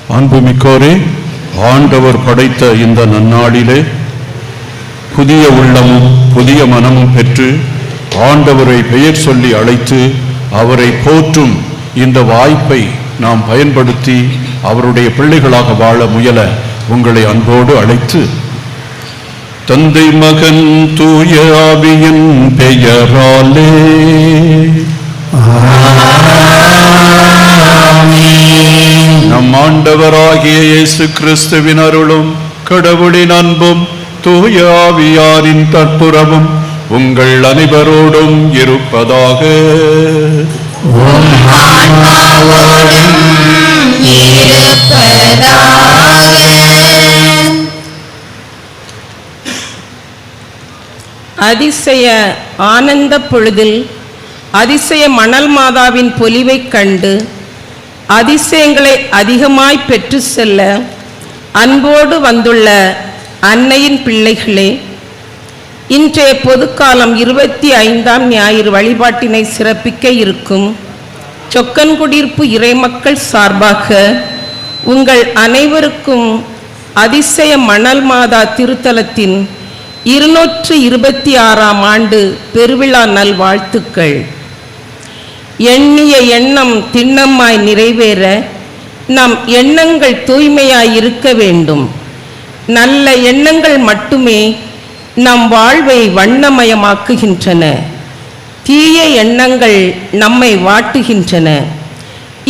அன்புமிக்கோரே, ஆண்டவர் படைத்த இந்த நன்னாளிலே புதிய உள்ளமும் புதிய மனமும் பெற்று ஆண்டவரை பெயர் சொல்லி அழைத்து அவரை போற்றும் இந்த வாய்ப்பை நாம் பயன்படுத்தி அவருடைய பிள்ளைகளாக வாழ முயல உங்களை அன்போடு அழைத்து, தந்தை மகன் தூய ஆவியின் பெயராலே நம் ஆண்டவராகிய இயேசு கிறிஸ்துவின் அருளும் கடவுளின் அன்பும் தூய ஆவியாரின் தற்புறமும் உங்கள் அனைவரோடும் இருப்பதாக. அதிசய ஆனந்த பொழுதில் அதிசய மணல் மாதாவின் பொலிவை கண்டு அதிசயங்களை அதிகமாய் பெற்று செல்ல அன்போடு வந்துள்ள அன்னையின் பிள்ளைகளே, இன்றைய பொதுக்காலம் 25ஆம் ஞாயிறு வழிபாட்டினை சிறப்பிக்க இருக்கும் சொக்கன்குடியிருப்பு இறைமக்கள் சார்பாக உங்கள் அனைவருக்கும் அதிசய மணல் மாதா திருத்தலத்தின் 226ஆம் ஆண்டு பெருவிழா நல்வாழ்த்துக்கள். எண்ணிய எண்ணம் திண்ணமாய் நிறைவேற நம் எண்ணங்கள் தூய்மையாய் இருக்க வேண்டும். நல்ல எண்ணங்கள் மட்டுமே நம் வாழ்வை வண்ணமயமாக்குகின்றன. தீய எண்ணங்கள் நம்மை வாட்டுகின்றன.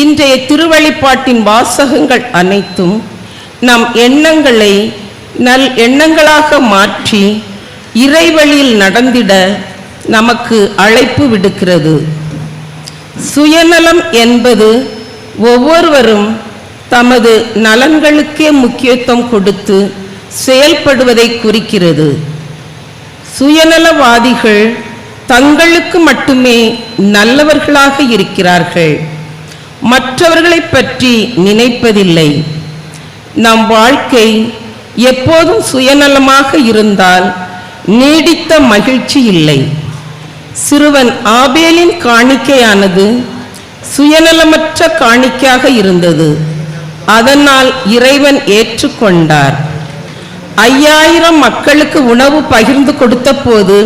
இன்றைய திருவழிபாட்டின் வாசகங்கள் அனைத்தும் நம் எண்ணங்களை நல் எண்ணங்களாக மாற்றி இறைவழியில் நடந்திட நமக்கு அழைப்பு விடுக்கிறது. சுயநலம் என்பது ஒவ்வொருவரும் தமது நலன்களுக்கே முக்கியத்துவம் கொடுத்து செயல்படுவதை குறிக்கிறது. சுயநலவாதிகள் தங்களுக்கு மட்டுமே நல்லவர்களாக இருக்கிறார்கள், மற்றவர்களை பற்றி நினைப்பதில்லை. நம் வாழ்க்கை எப்போதும் சுயநலமாக இருந்தால் நீடித்த மகிழ்ச்சி இல்லை. சிறுவன் ஆபேலின் காணிக்கையானது சுயநலமற்ற காணிக்கையாக இருந்தது. அதனால் இறைவன் ஏற்றுக்கொண்டார். 5000 மக்களுக்கு உணவு பகிர்ந்து கொடுத்த போது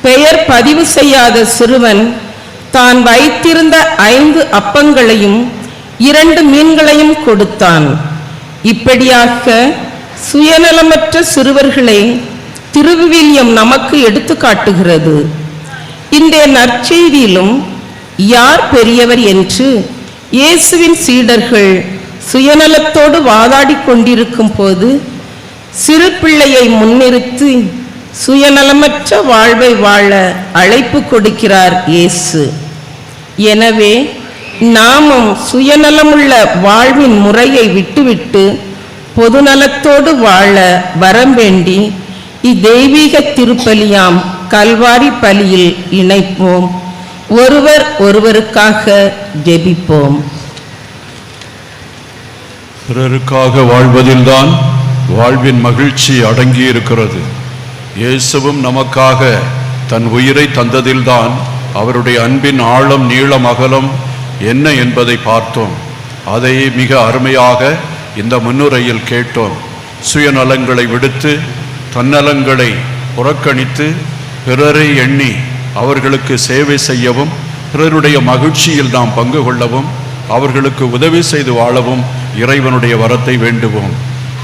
பெயர் பதிவு செய்யாத சிறுவன் தான் வைத்திருந்த 5 அப்பங்களையும் 2 மீன்களையும் கொடுத்தான். இப்படியாக சுயநலமற்ற சிறுவர்களை திருவிவிலியம் நமக்கு எடுத்து காட்டுகிறது. இன்றைய நற்செய்தியிலும் யார் பெரியவர் என்று இயேசுவின் சீடர்கள் சுயநலத்தோடு வாதாடி கொண்டிருக்கும் போது சிறு பிள்ளையை முன்னிறுத்தி சுயநலமற்ற வாழ்வை வாழ அழைப்பு கொடுக்கிறார் இயேசு. எனவே நாமும் சுயநலமுள்ள வாழ்வின் முறையை விட்டுவிட்டு பொதுநலத்தோடு வாழ வரம் வேண்டி இத்தெய்வீக திருப்பலியாம் கல்வாரி பலியில் இணைப்போம். ஒருவர் ஒருவருக்காக ஜெபிப்போம். பிறருக்காக வாழ்வதில்தான் வாழ்வின் மகிழ்ச்சி அடங்கி இருக்கிறது. இயேசுவும் நமக்காக தன் உயிரை தந்ததில்தான் அவருடைய அன்பின் ஆழம் நீளம் அகலம் என்ன என்பதை பார்த்தோம். அதை மிக அருமையாக இந்த முன்னுரையில் கேட்டோம். சுயநலங்களை விடுத்து தன்னலங்களை புறக்கணித்து பிறரை எண்ணி அவர்களுக்கு சேவை செய்யவும் பிறருடைய மகிழ்ச்சியில் நாம் பங்கு கொள்ளவும் அவர்களுக்கு உதவி செய்து வாழவும் இறைவனுடைய வரத்தை வேண்டுவோம்.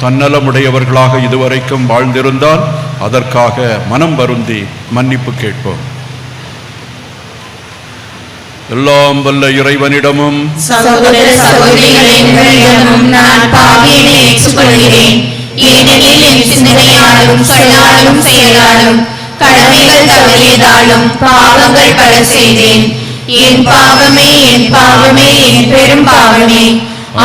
தன்னலமுடையவர்களாக இதுவரைக்கும் வாழ்ந்திருந்தால் அதற்காக மனம் வருந்தி மன்னிப்பு கேட்போம். எல்லாம் வல்ல இறைவனிடமும் சகோதர சகோதரிகளிடமும் நான் பாவியனை ஏற்றுக்கொள்கிறேன். ஏனெனில் என் சிந்தனையாலும் சொல்லாலும் செயலாலும் கடமைகள் தவறியதாலும் பாவங்கள் பல செய்தேன். என் பாவமே என் பாவமே என் பெரும் பாவமே.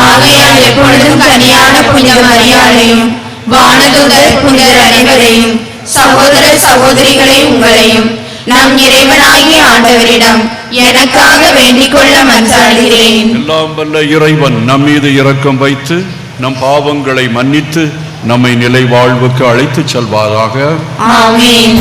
ஆகையால் எப்பொழுதும் கனியான புனித மரியாதையும் வானதூதர் புனிதர் அனைவரையும் சகோதர சகோதரிகளை உங்களையும் நம் இறைவனாகிய ஆண்டவரிடம் எனக்காக வேண்டிக் கொள்ள மன்றாடுகிறேன். எல்லாம் வல்ல இறைவன் நம் மீது இரக்கம் வைத்து நம் பாவங்களை மன்னித்து நம்மை நிலை வாழ்வுக்கு அழைத்து செல்வாராக. ஆமென்.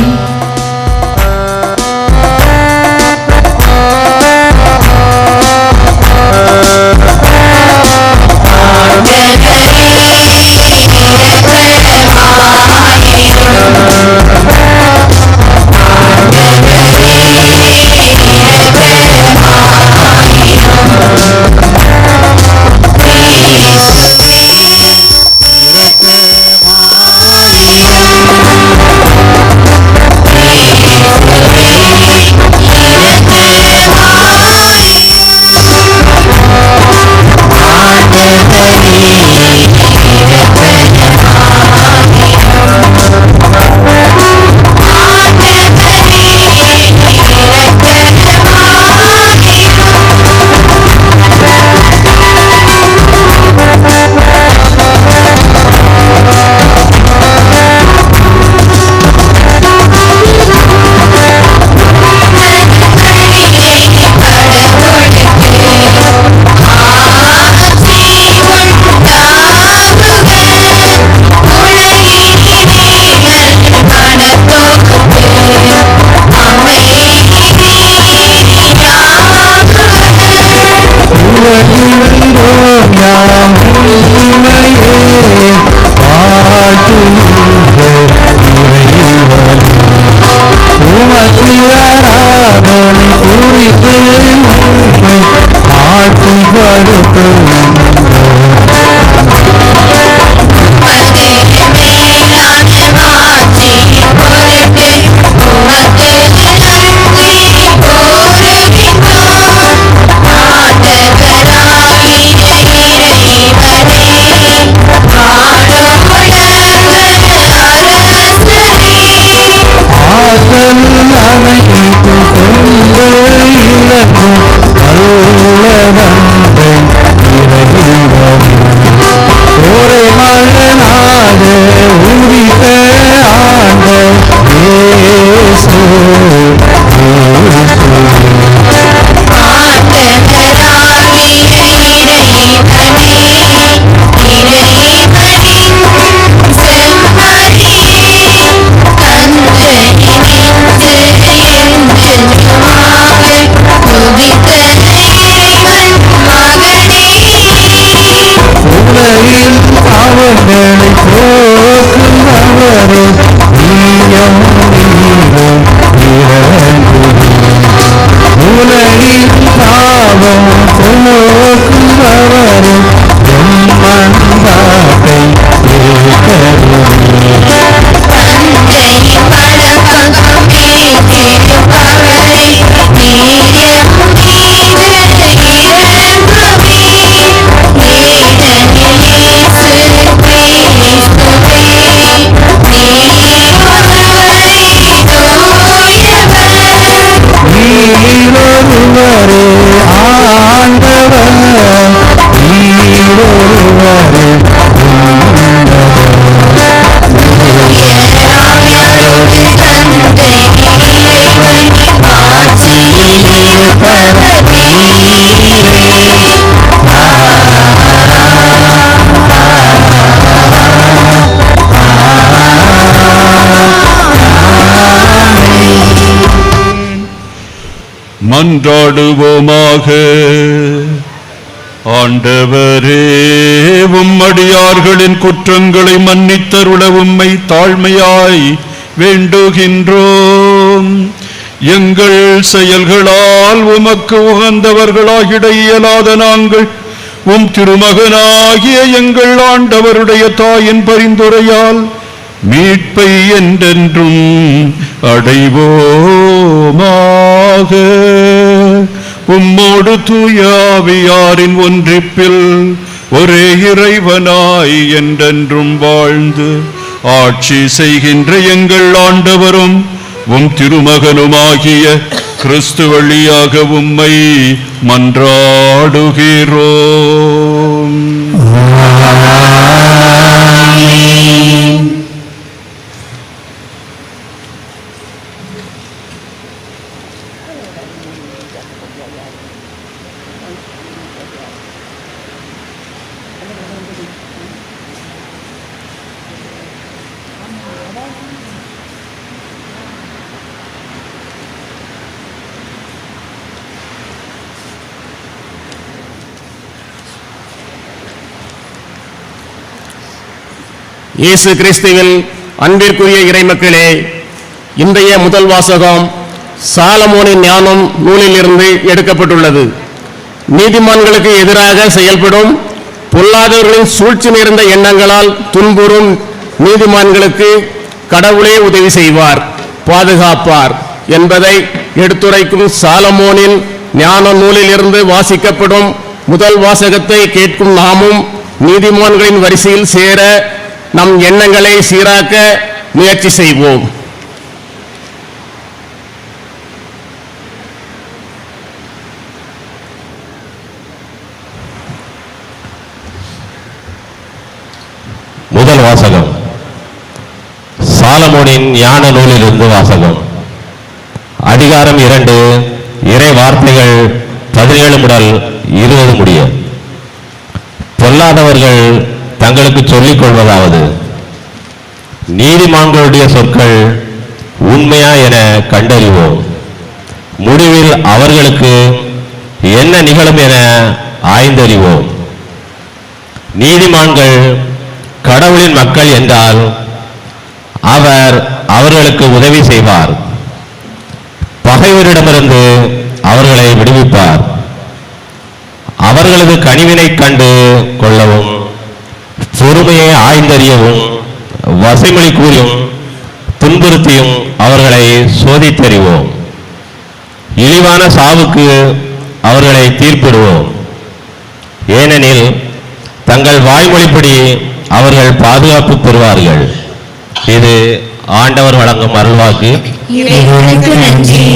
மன்றாடுவோமாக. ஆண்டவரே, உம்மடியார்களின் குற்றங்களை மன்னித்தருள உம்மை தாழ்மையாய் வேண்டுகின்றோம். எங்கள் செயல்களால் உமக்கு உகந்தவர்களாகிட இயலாத நாங்கள் உம் திருமகனாகிய எங்கள் ஆண்டவருடைய தாயின் பரிந்துரையால் மீட்பை என்றென்றும் அடைவோமாக. உம்மோடு தூய ஆவியாரின் ஒன்றிப்பில் ஒரே இறைவனாய் என்றென்றும் வாழ்ந்து ஆட்சி செய்கின்ற எங்கள் ஆண்டவரும் உம் திருமகனுமாகிய கிறிஸ்து வழியாக உம்மை மன்றாடுகிறோம். இயேசு கிறிஸ்துவில் அன்பிற்குரிய இறைமக்களே, இன்றைய முதல் வாசகம் சாலமோனின் ஞானம் நூலிலிருந்து எடுக்கப்பட்டுள்ளது. நீதிமான்களுக்கு எதிராக செயல்படும் பொல்லாதவர்களின் சூழ்ச்சி நிறைந்த எண்ணங்களால் துன்புறும் நீதிமான்களுக்கு கடவுளே உதவி செய்வார், பாதுகாப்பார் என்பதை எடுத்துரைக்கும் சாலமோனின் ஞான நூலிலிருந்து வாசிக்கப்படும் முதல் வாசகத்தை கேட்கும் நாமும் நீதிமான்களின் வரிசையில் சேர நம் எண்ணங்களை சீராக்க முயற்சி செய்வோம். முதல் வாசகம் சாலமோனின் ஞான நூலிலிருந்து வாசகம். அதிகாரம் 2, இறை வார்த்தைகள் 17 முதல் 20 முடிய. பொல்லாதவர்கள் தங்களுக்கு சொல்லிக் கொள்வதாவது, நீதிமான்களுடைய சொற்கள் உண்மையா என கண்டறிவோம். முடிவில் அவர்களுக்கு என்ன நிகழும் என ஆய்ந்தறிவோம். நீதிமான்கள் கடவுளின் மக்கள் என்றால் அவர் அவர்களுக்கு உதவி செய்வார். பகைவரிடமிருந்து அவர்களை விடுவிப்பார். அவர்களது கனிவினை கண்டு கொள்ளவும், பொறுமையை ஆய்ந்தறியவும், வசைமொழி கூறியும் துன்புறுத்தியும் அவர்களை சோதித்தறிவோம். இழிவான சாவுக்கு அவர்களை தீர்ப்பிடுவோம். ஏனெனில் தங்கள் வாய்மொழிப்படி அவர்கள் பாதுகாப்பு பெறுவார்கள். இது ஆண்டவர் வழங்கும் அருள்வாக்கு. இறைவனுக்கு நன்றி.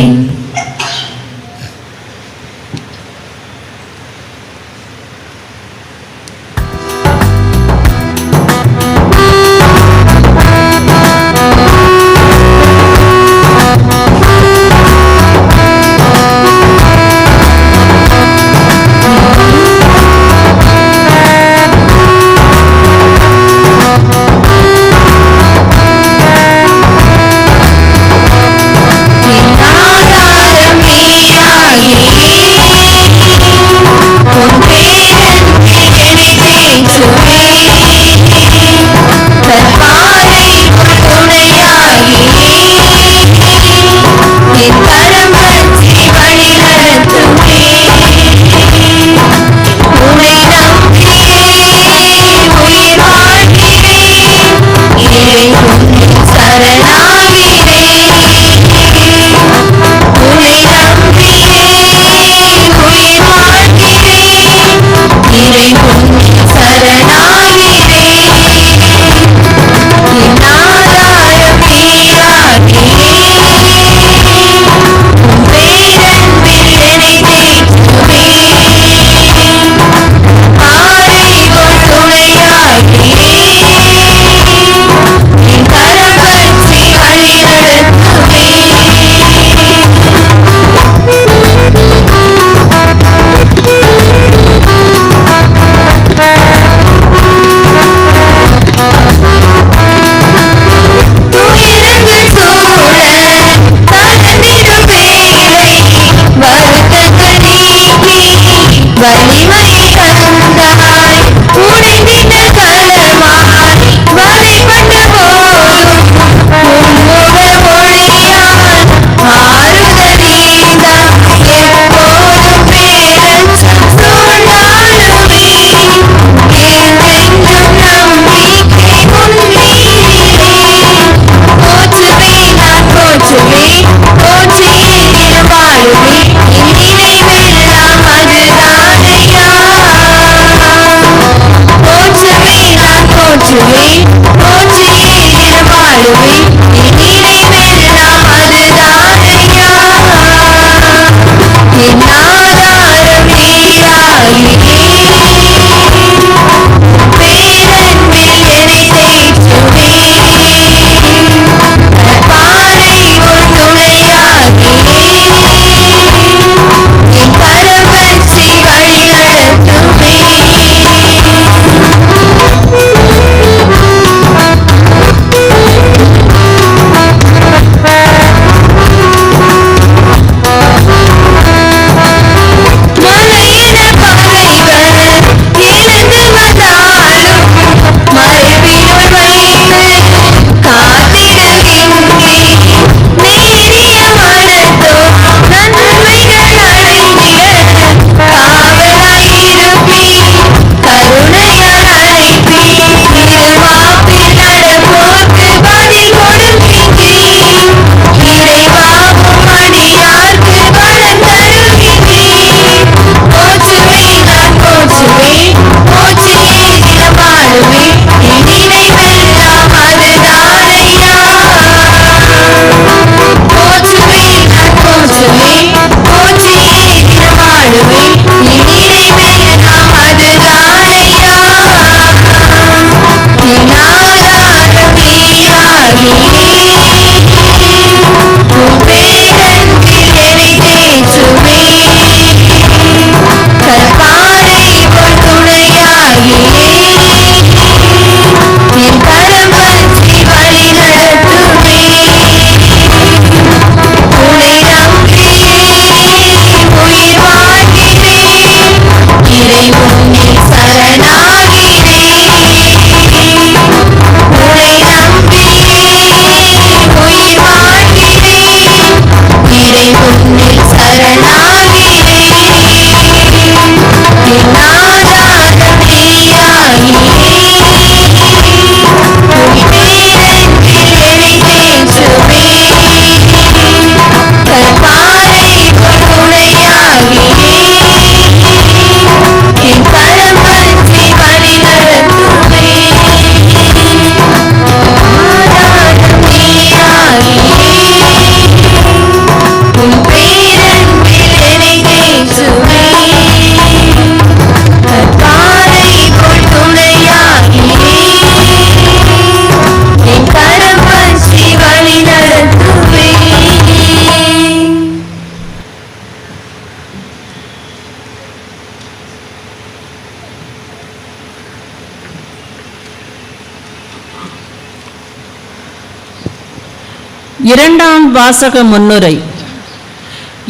இரண்டாம் வாசக முன்னுரை.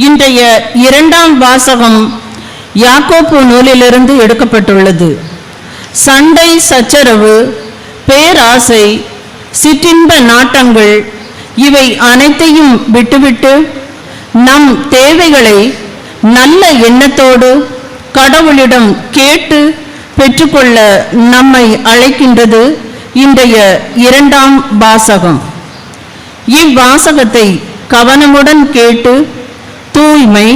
இன்றைய இரண்டாம் வாசகம் யாக்கோப்பு நூலிலிருந்து எடுக்கப்பட்டுள்ளது. சண்டை சச்சரவு, பேராசை, சிற்றின்ப நாட்டங்கள் இவை அனைத்தையும் விட்டுவிட்டு நம் தேவைகளை நல்ல எண்ணத்தோடு கடவுளிடம் கேட்டு பெற்றுக்கொள்ள நம்மை அழைக்கின்றது இன்றைய இரண்டாம் வாசகம். இவ்வாசகத்தை கவனமுடன் கேட்டு தூய்மை,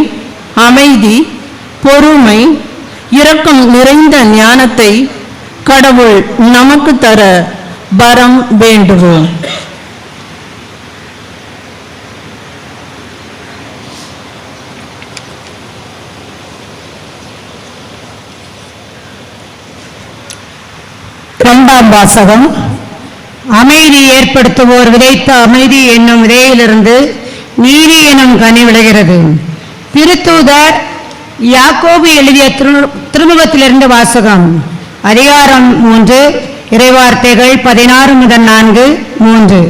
அமைதி, பொறுமை, இரக்கம் நிறைந்த ஞானத்தை கடவுள் நமக்கு தர வரம் வேண்டுவோம். இரண்டாம் வாசகம். அமைதி ஏற்படுத்துவோர் விதைத்த அமைதி என்னும் விதையிலிருந்து நீதி எனும் கனி விளைகிறது. திருத்தூதர் யாக்கோபு எழுதிய திருமுகத்திலிருந்து வாசகம். அதிகாரம் 3, இறைவார்த்தைகள் 16 முதல் 4-3.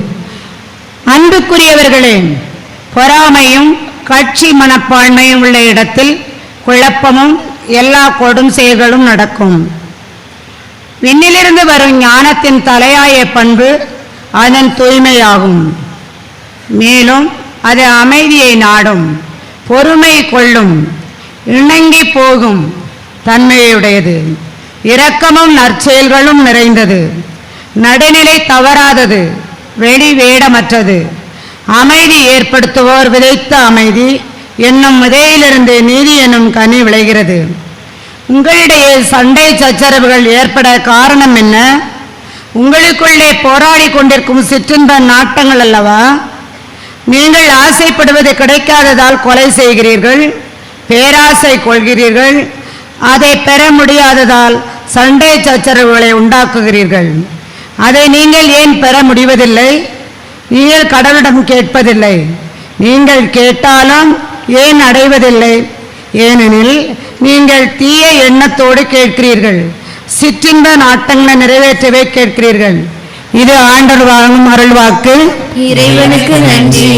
அன்புக்குரியவர்களே, பொறாமையும் கட்சி மனப்பான்மையும் உள்ள இடத்தில் குழப்பமும் எல்லா கொடும் செயல்களும் நடக்கும். விண்ணிலிருந்து வரும் ஞானத்தின் தலையாய பண்பு அதன் தூய்மையாகும். மேலும் அது அமைதியை நாடும், பொறுமை கொள்ளும், இணங்கி போகும் தன்மையுடையது, இரக்கமும் நற்செயல்களும் நிறைந்தது, நடுநிலை தவறாதது, வெளி வேடமற்றது. அமைதி ஏற்படுத்துவோர் விதைத்த அமைதி என்னும் விதையிலிருந்து நீதி என்னும் கனி விளைகிறது. உங்களிடையே சண்டை சச்சரவுகள் ஏற்பட காரணம் என்ன? உங்களுக்குள்ளே போராடி கொண்டிருக்கும் சிற்றின்ப நாட்டங்கள் அல்லவா? நீங்கள் ஆசைப்படுவது கிடைக்காததால் கொலை செய்கிறீர்கள், பேராசை கொள்கிறீர்கள், அதை பெற முடியாததால் சண்டை சச்சரவுகளை உண்டாக்குகிறீர்கள். அதை நீங்கள் ஏன் பெற முடிவதில்லை? நீங்கள் கடவுளிடம் கேட்பதில்லை. நீங்கள் கேட்டாலும் ஏன் அடைவதில்லை? ஏனெனில் நீங்கள் தீய எண்ணத்தோடு கேட்கிறீர்கள், சிற்றின்ப நாட்டங்களை நிறைவேற்றவே கேட்கிறீர்கள். இது ஆண்டவர் வழங்கும் அருள்வாக்கு. இறைவனுக்கு நன்றி.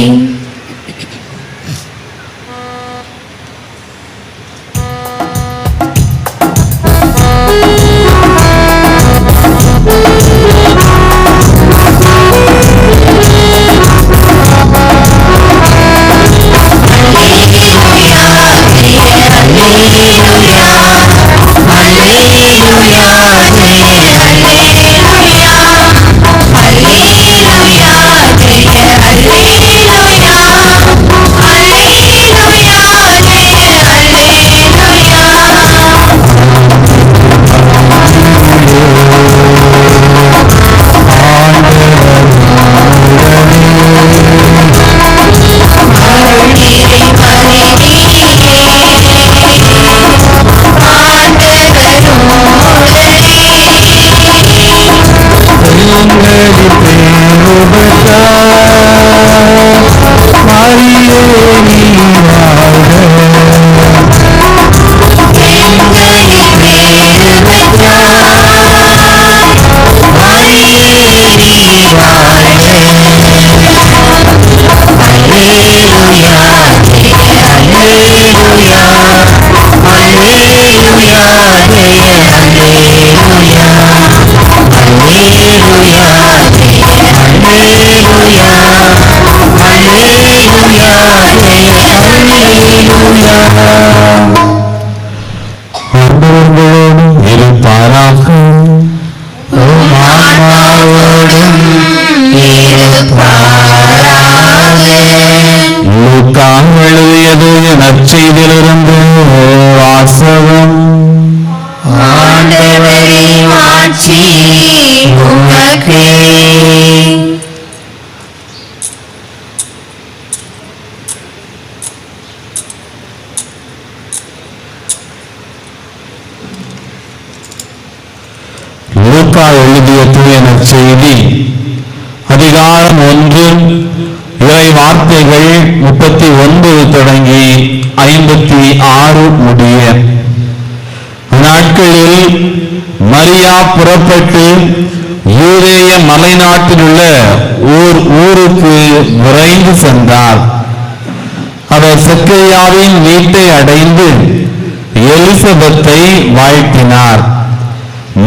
நற்செய்தியிலிருந்து வாசகம். ஆண்டவரே மாட்சி உமக்கே. லூக்கா எழுதிய தூய நற்செய்தி அதிகாரம் 1 இறை வார்த்தைகள் 39 தொடங்கி 56 முடிய. நாட்களில் மரியா புறப்பட்டு யூதேய மலைநாட்டில் உள்ள ஓர் ஊருக்கு விரைந்து சென்றார். அவர் சக்கரியாவின் வீட்டை அடைந்து எலிசபெத்தை வாழ்த்தினார்.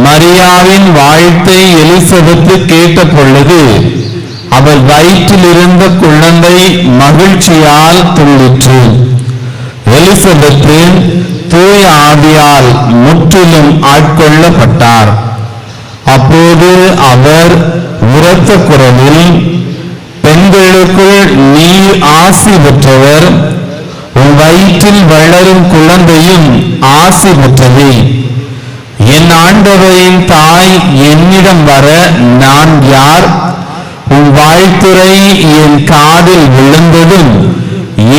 மரியாவின் வாழ்த்தை எலிசபெத்து கேட்ட பொழுது அவர் வயிற்றில் இருந்த குழந்தை மகிழ்ச்சியால் துள்ளிற்று. எலிசபெத்து தூய ஆவியால் முற்றிலும் ஆட்கொள்ளப்பட்டார். அப்போது அவர் உரத்த குரலில், பெண்களுக்குள் நீ ஆசி பெற்றவர், உன் வயிற்றில் வளரும் குழந்தையும் ஆசி பெற்றதே. என் ஆண்டவரின் தாய் என்னிடம் வர நான் யார்? உன் வாழ்த்துரை என் காதில் விழுந்ததும்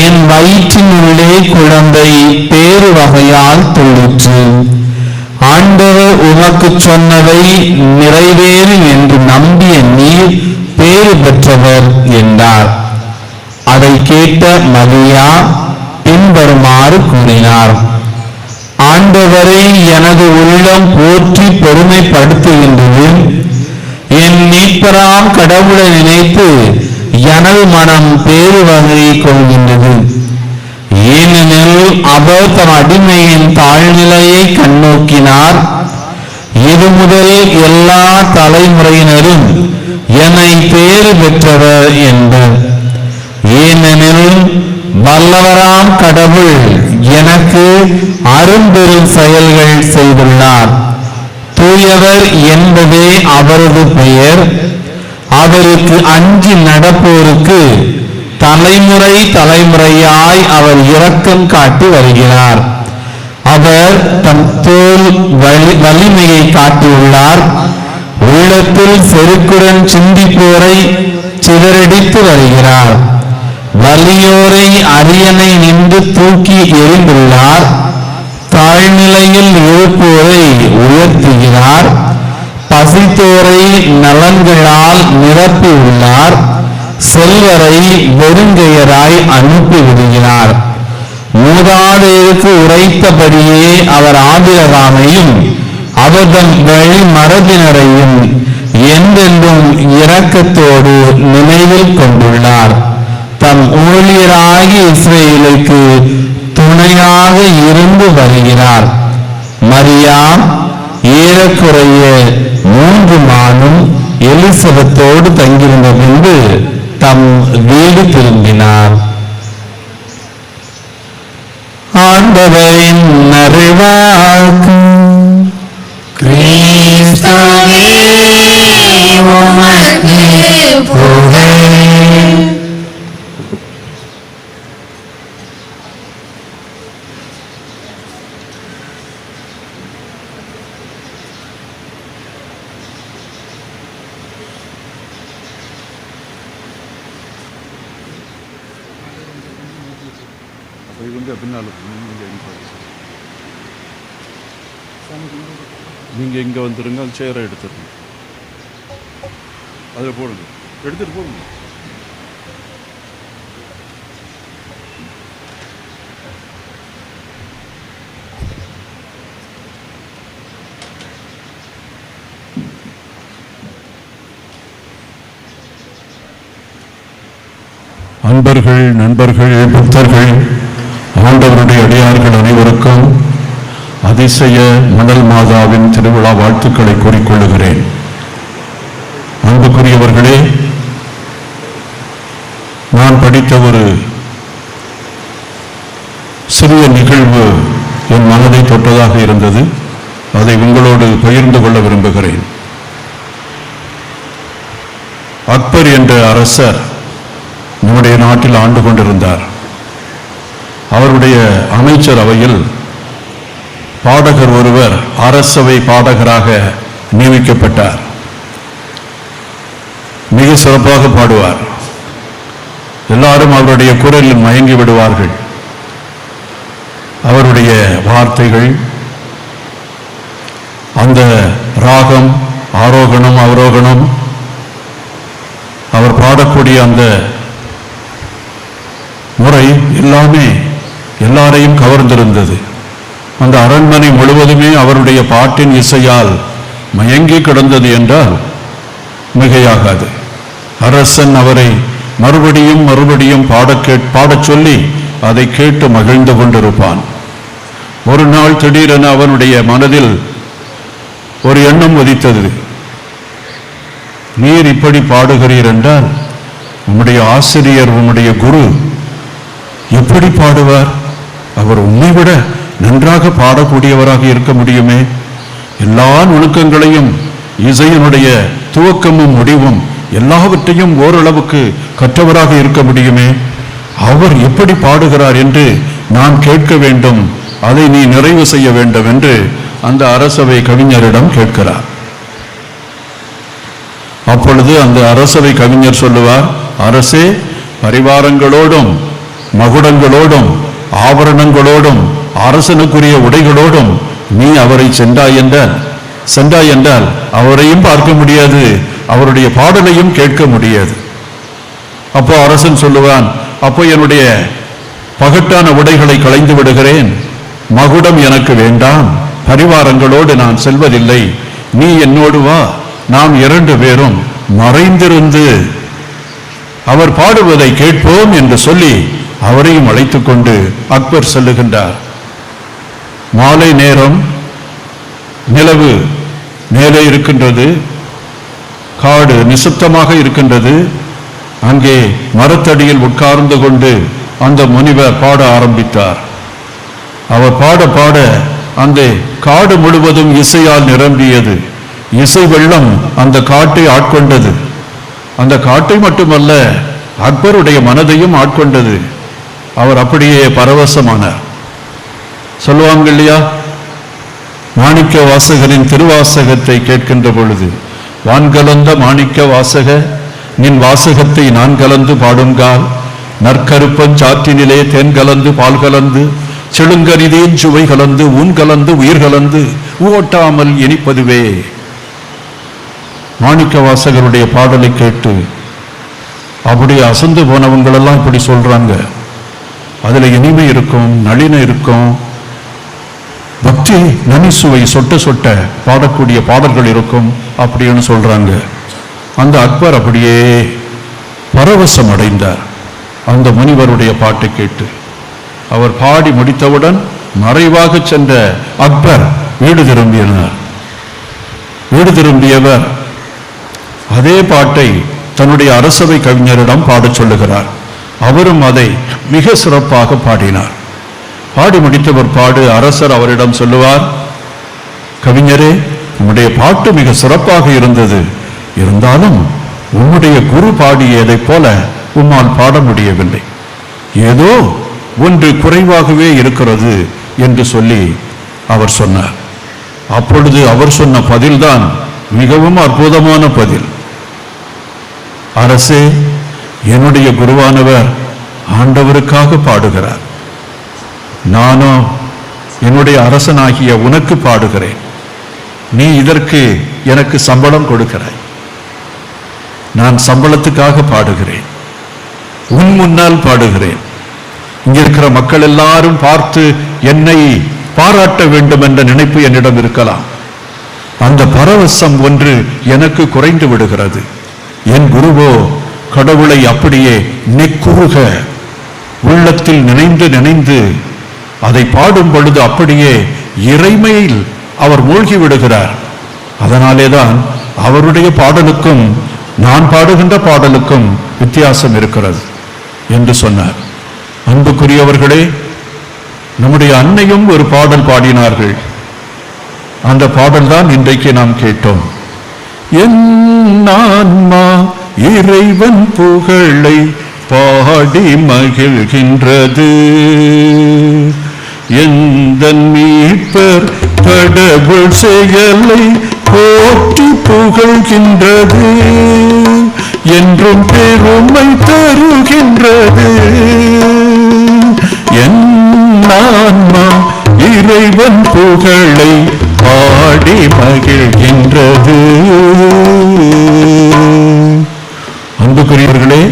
என் வயிற்றினுள்ளே குழந்தை பேறு வகையால் துள்ளிற்று. ஆண்டவர் உமக்கு சொன்னதை நிறைவேறும் என்று நம்பிய நீர் பேறு பெற்றவர் என்றார். அதை கேட்ட மரியா பின்வருமாறு கூறினார்: ஆண்டவரை எனது உள்ளம் போற்றி பெருமைப்படுத்துகின்றது. என் மீட்பராம் கடவுளை நினைத்து எனது மனம் பேறு வகை கொள்கின்றது. ஏனெனில் அவர் தம் அடிமையின் தாழ்நிலையை கண்ணோக்கினார். இது முதல் எல்லா தலைமுறையினரும் என்னை பேறு பெற்றவர் என்பர். ஏனெனில் வல்லவராம் கடவுள் எனக்கு அரும்பெரும் செயல்கள் செய்துள்ளார். தூயவர் என்பதே அவரது பெயர். அவருக்கு அஞ்சி நடப்போருக்கு தலைமுறை தலைமுறையாய் அவர் இரக்கம் காட்டி வருகிறார். அவர் தம் தோல் வலிமையை காட்டியுள்ளார். உள்ளத்தில் செருக்குடன் சிந்திப்போரை சிதறடித்து வருகிறார். வலியோரை அரியணை நின்று தூக்கி எறிந்துள்ளார். தாழ்நிலையில் இருப்போரை உயர்த்துகிறார். பசித்தோரை நலன்களால் நிரப்பியுள்ளார். செல்வரை வெறுங்கையராய் அனுப்பி விடுகிறார். மூதாதையருக்கு உரைத்தபடியே அவர் ஆபிரகாமையும் அவர்தம் வழி மரபினரையும் என்றென்றும் இரக்கத்தோடு நினைவில் கொண்டுள்ளார். தம் ஊழியராகி இஸ்ரேலுக்கு துணையாக இருந்து வருகிறார். மரியா ஏறக்குறைய 3 மாதம் எலிசபெத்தோடு தங்கியிருந்த பின்பு தம் வீடு திரும்பினார். ஆண்டவரின் நல்வாழ்வு. கிறிஸ்துவே உமக்கு புகழ். நீங்க இங்க வந்துருங்க, அந்த சேரை எடுத்துருங்க, அதில் போடுங்க, எடுத்துட்டு போடுங்க. அன்பர்கள், நண்பர்கள், பக்தர்கள், ஆண்டவருடைய அடியார்கள் அனைவருக்கும் அதிசய மணல் மாதாவின் திருவிழா வாழ்த்துக்களை கூறிக்கொள்ளுகிறேன். அன்புக்குரியவர்களே, நான் படித்த ஒரு சிறிய நிகழ்வு என் மனதை தொட்டதாக இருந்தது. அதை உங்களோடு பகிர்ந்து கொள்ள விரும்புகிறேன். அக்பர் என்ற அரசர் நம்முடைய நாட்டில் ஆண்டு கொண்டிருந்தார். அவருடைய அமைச்சர் அவையில் பாடகர் ஒருவர் அரசவை பாடகராக நியமிக்கப்பட்டார். மிக சிறப்பாக பாடுவார். எல்லாரும் அவருடைய குரலில் மயங்கி விடுவார்கள். அவருடைய வார்த்தைகள், அந்த ராகம், ஆரோகணம், அவரோகணம், அவர் பாடக்கூடிய அந்த முறை எல்லாமே எல்லாரையும் கவர்ந்திருந்தது. அந்த அரண்மனை முழுவதுமே அவருடைய பாட்டின் இசையால் மயங்கி கிடந்தது என்றால் மிகையாகாது. அரசன் அவரை மறுபடியும் மறுபடியும் பாடச் சொல்லி அதை கேட்டு மகிழ்ந்து கொண்டிருப்பான். ஒரு நாள் திடீரென அவனுடைய மனதில் ஒரு எண்ணம் உதித்தது. நீர் இப்படி பாடுகிறீர் என்றால் உம்முடைய ஆசிரியர், உம்முடைய குரு எப்படி பாடுவார்? அவர் உம்மை விட நன்றாக பாடக்கூடியவராக இருக்க முடியுமே. எல்லா நுணுக்கங்களையும், இசையினுடைய துவக்கமும் முடிவும் எல்லாவற்றையும் ஓரளவுக்கு கற்றவராக இருக்க முடியுமே. அவர் எப்படி பாடுகிறார் என்று நான் கேட்க வேண்டும், அதை நீ நிறைவு செய்ய வேண்டும் என்று அந்த அரசவை கவிஞரிடம் கேட்கிறார். அப்பொழுது அந்த அரசவை கவிஞர் சொல்லுவார், அரசே, பரிவாரங்களோடும் மகுடங்களோடும் ஆபரணங்களோடும் அரசனுக்குரிய உடைகளோடும் நீ அவரை சென்றாய் என்றால் அவரையும் பார்க்க முடியாது, அவருடைய பாடலையும் கேட்க முடியாது. அப்போ அரசன் சொல்லுவான், அப்போ என்னுடைய பகட்டான உடைகளை களைந்து விடுகிறேன், மகுடம் எனக்கு வேண்டாம், பரிவாரங்களோடு நான் செல்வதில்லை, நீ என்னோடு வா, நாம் 2 பேரும் மறைந்திருந்து அவர் பாடுவதை கேட்போம் என்று சொல்லி அவரையும் அழைத்துக் கொண்டு அக்பர் செல்லுகின்றார். மாலை நேரம், நிலவு மேலே இருக்கின்றது, காடு நிசப்தமாக இருக்கின்றது. அங்கே மரத்தடியில் உட்கார்ந்து கொண்டு அந்த முனிவர் பாட ஆரம்பித்தார். அவர் பாட பாட அந்த காடு முழுவதும் இசையால் நிரம்பியது. இசை வெள்ளம் அந்த காட்டை ஆட்கொண்டது. அந்த காட்டை மட்டுமல்ல, அக்பருடைய மனதையும் ஆட்கொண்டது. அவர் அப்படியே பரவசமானார். சொல்லுவாங்க இல்லையா, மாணிக்க வாசகரின் திருவாசகத்தை கேட்கின்ற பொழுது, வான்கலந்த மாணிக்க வாசக நின் வாசகத்தை நான் கலந்து பாடுங்கால், நற்கருப்பன் சாற்றினிலே தேன் கலந்து பால் கலந்து செழுங்கரிதேன் சுவை கலந்து ஊன் கலந்து உயிர் கலந்து ஊட்டாமல் இனிப்பதுவே. மாணிக்க வாசகருடைய பாடலை கேட்டு அப்படியே அசந்து போனவங்களெல்லாம் இப்படி சொல்றாங்க. அதுல இனிமை இருக்கும், நளினம் இருக்கும், பக்தி நனிசுவை சொட்ட சொட்ட பாடக்கூடிய பாடல்கள் இருக்கும் அப்படின்னு சொல்றாங்க. அந்த அக்பர் அப்படியே பரவசம் அடைந்தார் அந்த முனிவருடைய பாட்டை கேட்டு. அவர் பாடி முடித்தவுடன் மறைவாக சென்ற அக்பர் வீடு திரும்பியவர் அதே பாட்டை தன்னுடைய அரசவை கவிஞரிடம் பாடச் சொல்லுகிறார். அவரும் அதை மிக சிறப்பாக பாடினார். பாடி முடித்தவர் பாடு அரசர் அவரிடம் சொல்லுவார், கவிஞரே, உம்முடைய பாட்டு மிக சிறப்பாக இருந்தது, இருந்தாலும் உம்முடைய குரு பாடியதைப் போல உம்மால் பாட முடியவில்லை, ஏதோ ஒன்று குறைவாகவே இருக்கிறது என்று சொல்லி அவர் சொன்னார். அப்பொழுது அவர் சொன்ன பதில்தான் மிகவும் அற்புதமான பதில். அரசே, என்னுடைய குருவானவர் ஆண்டவருக்காக பாடுகிறார், நானோ என்னுடைய அரசனாகிய உனக்கு பாடுகிறேன். நீ இதற்கு எனக்கு சம்பளம் கொடுக்கிறாய், நான் சம்பளத்துக்காக பாடுகிறேன், உன் முன்னால் பாடுகிறேன். இங்க இருக்கிற மக்கள் எல்லாரும் பார்த்து என்னை பாராட்ட வேண்டும் என்ற நினைப்பு என்னிடம் இருக்கலாம். அந்த பரவசம் ஒன்று எனக்கு குறைந்து விடுகிறது. என் குருவோ கடவுளை அப்படியே நெக்குருக உள்ளத்தில் நினைந்து அதை பாடும் பொழுது அப்படியே இறைமையில் அவர் மூழ்கி விடுகிறார். அதனாலேதான் அவருடைய பாடலுக்கும் நான் பாடுகின்ற பாடலுக்கும் வித்தியாசம் இருக்கிறது என்று சொன்னார். அன்புக்குரியவர்களே, நம்முடைய அன்னையும் ஒரு பாடல் பாடினார்கள். அந்த பாடல் தான் இன்றைக்கு நாம் கேட்டோம். என் ஆன்மா இறைவன் புகழை பாடி மகிழ்கின்றது, எந்தன் மீட்பர் கடவுள் செயலை போற்றி புகழ்கின்றது, என்றும் பெருமை தருகின்றது. என் ஆன்மா இறைவன் புகழை பாடி மகிழ்கின்றது. அன்புக்குரியவர்களே,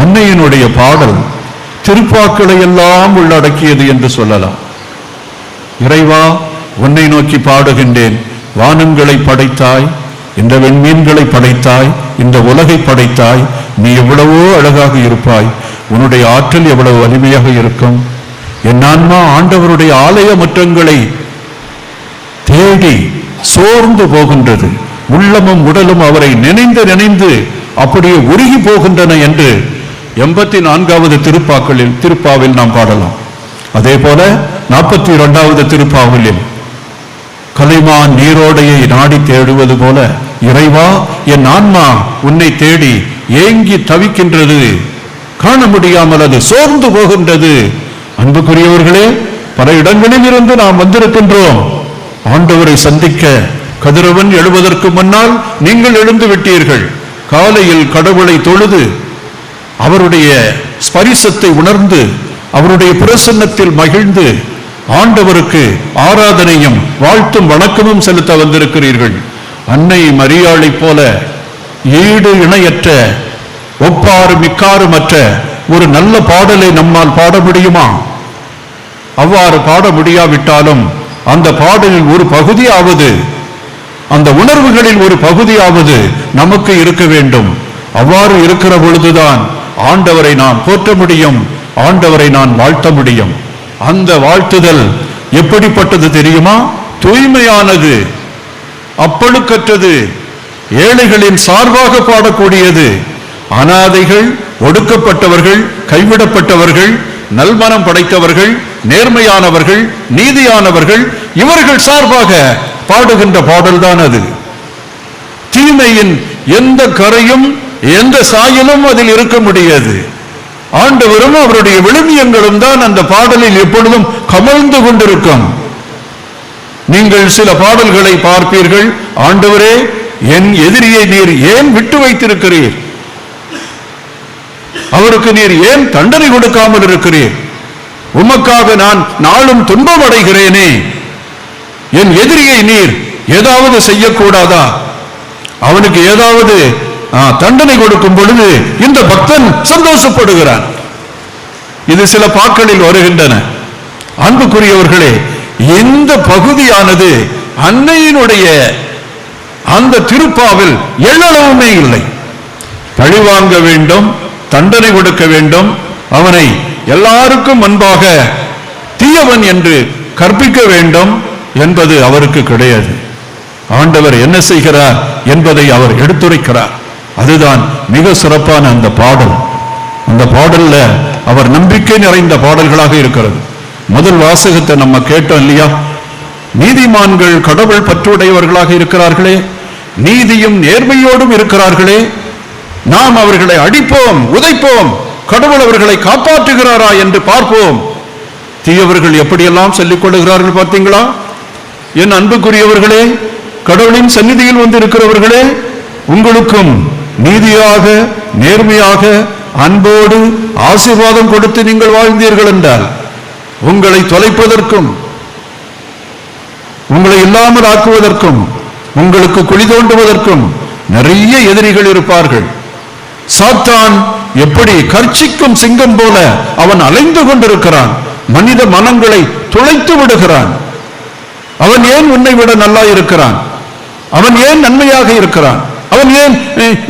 அன்னையினுடைய பாடல் திருப்பாக்களை எல்லாம் உள்ளடக்கியது என்று சொல்லலாம். இறைவா, உன்னை நோக்கி பாடுகின்றேன், வானங்களை படைத்தாய், இந்த விண்மீன்களை படைத்தாய், இந்த உலகை படைத்தாய், நீ எவ்வளவோ அழகாக இருப்பாய், உன்னுடைய ஆற்றல் எவ்வளவு வலிமையாக இருக்கும். என் ஆன்மா ஆண்டவருடைய ஆலய முற்றங்களை தேடி சோர்ந்து போகின்றது, உள்ளமும் உடலும் அவரை நினைந்து நினைந்து அப்படியே உருகி போகின்றன என்று 84வது திருப்பாவில் நாம் பாடலாம். அதே போல 42வது திருப்பாவிலும் கலைமான் நீரோடையை நாடி தேடுவது போல, இறைவா என் ஆன்மா உன்னை தேடி ஏங்கி தவிக்கின்றது, காண முடியாமல் அது சோர்ந்து போகின்றது. அன்புக்குரியவர்களே, பல இடங்களில் இருந்து நாம் வந்திருக்கின்றோம். ஆண்டவரை சந்திக்க கதிரவன் எழுவதற்கு முன்னால் நீங்கள் எழுந்து விட்டீர்கள். காலையில் கடவுளை தொழுது அவருடைய ஸ்பரிசத்தை உணர்ந்து அவருடைய பிரசன்னத்தில் மகிழ்ந்து ஆண்டவருக்கு ஆராதனையும் வாழ்த்தும் வணக்கமும் செலுத்த வந்திருக்கிறீர்கள். அன்னை மரியாளை போல ஈடு இணையற்ற ஒப்பாறு மிக்காறுமற்ற ஒரு நல்ல பாடலை நம்மால் பாட முடியுமா? அவ்வாறு பாட முடியாவிட்டாலும் அந்த பாடலில் ஒரு பகுதியாவது, அந்த உணர்வுகளில் ஒரு பகுதியாவது நமக்கு இருக்க வேண்டும். அவ்வாறு இருக்கிற பொழுதுதான் ஆண்டவரை நான் போற்ற முடியும், ஆண்டவரை நான் வாழ்த்த முடியும். அந்த வாழ்த்துதல் எப்படிப்பட்டது தெரியுமா? தூய்மையானது, அப்பழுக்கற்றது, ஏழைகளின் சார்பாக பாடக்கூடியது. அனாதைகள், ஒடுக்கப்பட்டவர்கள், கைவிடப்பட்டவர்கள், நல்மனம் படைத்தவர்கள், நேர்மையானவர்கள், நீதியானவர்கள், இவர்கள் சார்பாக பாடுகின்ற பாடல்தான் அது. தீமையின் எந்த கரையும் எந்த சாயலும் அதில் இருக்க முடியாது. ஆண்டவரும் அவருடைய விழுமியங்களும் தான் அந்த பாடலில் எப்பொழுதும் கமழ்ந்து கொண்டிருக்கும். நீங்கள் சில பாடல்களை பார்ப்பீர்கள், ஆண்டவரே என் எதிரியை நீர் ஏன் விட்டு வைத்திருக்கிறீர், அவருக்கு நீர் ஏன் தண்டனை கொடுக்காமல் இருக்கிறீர், உமக்காக நான் நாளும் துன்பம் அடைகிறேனே, என் எதிரியை நீர் ஏதாவது செய்யக்கூடாதா, அவனுக்கு ஏதாவது தண்டனை கொடுக்கும் பொழுது இந்த பக்தன் சந்தோஷப்படுகிறான். இது சில பாக்களில் வருகின்றன. அன்புக்குரியவர்களே, இந்த பகுதியானது அன்னையினுடைய அந்த திருப்பாவில் எள்ளளவுமே இல்லை. பழிவாங்க வேண்டும், தண்டனை கொடுக்க வேண்டும், அவனை எல்லாருக்கும் முன்பாக தீயவன் என்று கற்பிக்க வேண்டும் என்பது அவருக்கு கிடையாது. ஆண்டவர் என்ன செய்கிறார் என்பதை அவர் எடுத்துரைக்கிறார். அதுதான் மிக சிறப்பான அந்த பாடல். அந்த பாடல்ல அவர் நம்பிக்கை நிறைந்த பாடல்களாக இருக்கிறது. முதல் வாசகத்தை நம்ம கேட்டோம் இல்லையா? நீதிமான்கள் கடவுள் பற்றுடையவர்களாக இருக்கிறார்களே, நீதியும் நேர்மையோடும் இருக்கிறார்களே, நாம் அவர்களை அடிப்போம், உதைப்போம், கடவுள் அவர்களை காப்பாற்றுகிறாரா என்று பார்ப்போம். தீயவர்கள் எப்படியெல்லாம் சொல்லிக் கொள்ளுகிறார்கள் பார்த்தீங்களா? என் அன்புக்குரியவர்களே, கடவுளின் சந்நிதியில் வந்து இருக்கிறவர்களே, உங்களுக்கும் நீதியாக, நேர்மையாக, அன்போடு ஆசீர்வாதம் கொடுத்து நீங்கள் வாழ்ந்தீர்கள் என்றால், உங்களை தொலைப்பதற்கும், உங்களை இல்லாமல் ஆக்குவதற்கும், உங்களுக்கு குழி தோண்டுவதற்கும் நிறைய எதிரிகள் இருப்பார்கள். சாத்தான் எப்படி கர்ச்சிக்கும் சிங்கம் போல அவன் அலைந்து கொண்டிருக்கிறான். மனித மனங்களை துளைத்து விடுகிறான். அவன் ஏன் உன்னை விட நல்லா இருக்கிறான்? அவன் ஏன் நன்மையாக இருக்கிறான்? அவன் ஏன்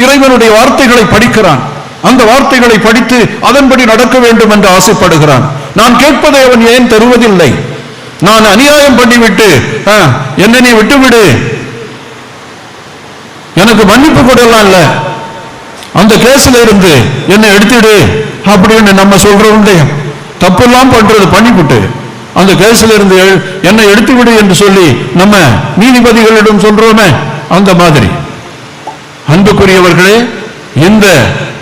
இறைவனுடைய வார்த்தைகளை படிக்கிறான்? அந்த வார்த்தைகளை படித்து அதன்படி நடக்க வேண்டும் என்று ஆசைப்படுகிறான். நான் கேட்பதை அவன் ஏன் தருவதில்லை? நான் அநியாயம் பண்ணிவிட்டு என்னை நீ விட்டுவிடு, எனக்கு மன்னிப்பு கொடுக்கலாம் இல்ல, அந்த கேஸ்ல இருந்து என்னை எடுத்துடு அப்படின்னு நம்ம சொல்றோம். தப்பெல்லாம் பண்றது பண்ணிவிட்டு அந்த கேஸ்ல இருந்து என்னை எடுத்து விடு என்று சொல்லி நம்ம நீதிபதிகளிடம் சொல்றோமே, அந்த மாதிரி. அன்புக்குரியவர்களே, இந்த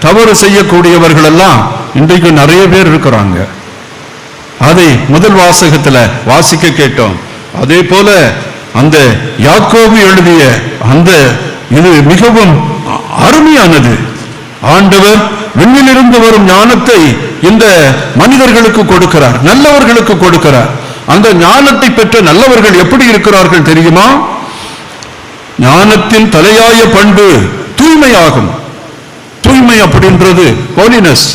தவறு செய்யக்கூடியவர்கள் எல்லாம் இன்றைக்கு நிறைய பேர் இருக்கிறாங்க. அதை முதல் வாசகத்துல வாசிக்க கேட்டோம். அதே போல அந்த யாக்கோபு எழுதிய அந்த இது மிகவும் அருமையானது. ஆண்டவர் விண்ணிலிருந்து வரும் ஞானத்தை இந்த மனிதர்களுக்கு கொடுக்கிறார், நல்லவர்களுக்கு கொடுக்கிறார். அந்த ஞானத்தை பெற்ற நல்லவர்கள் எப்படி இருக்கிறார்கள் தெரியுமா? ஞானத்தின் தலையாய பண்பு தூய்மையாகும். தூய்மை அப்படின்றது ஹோலினஸ்,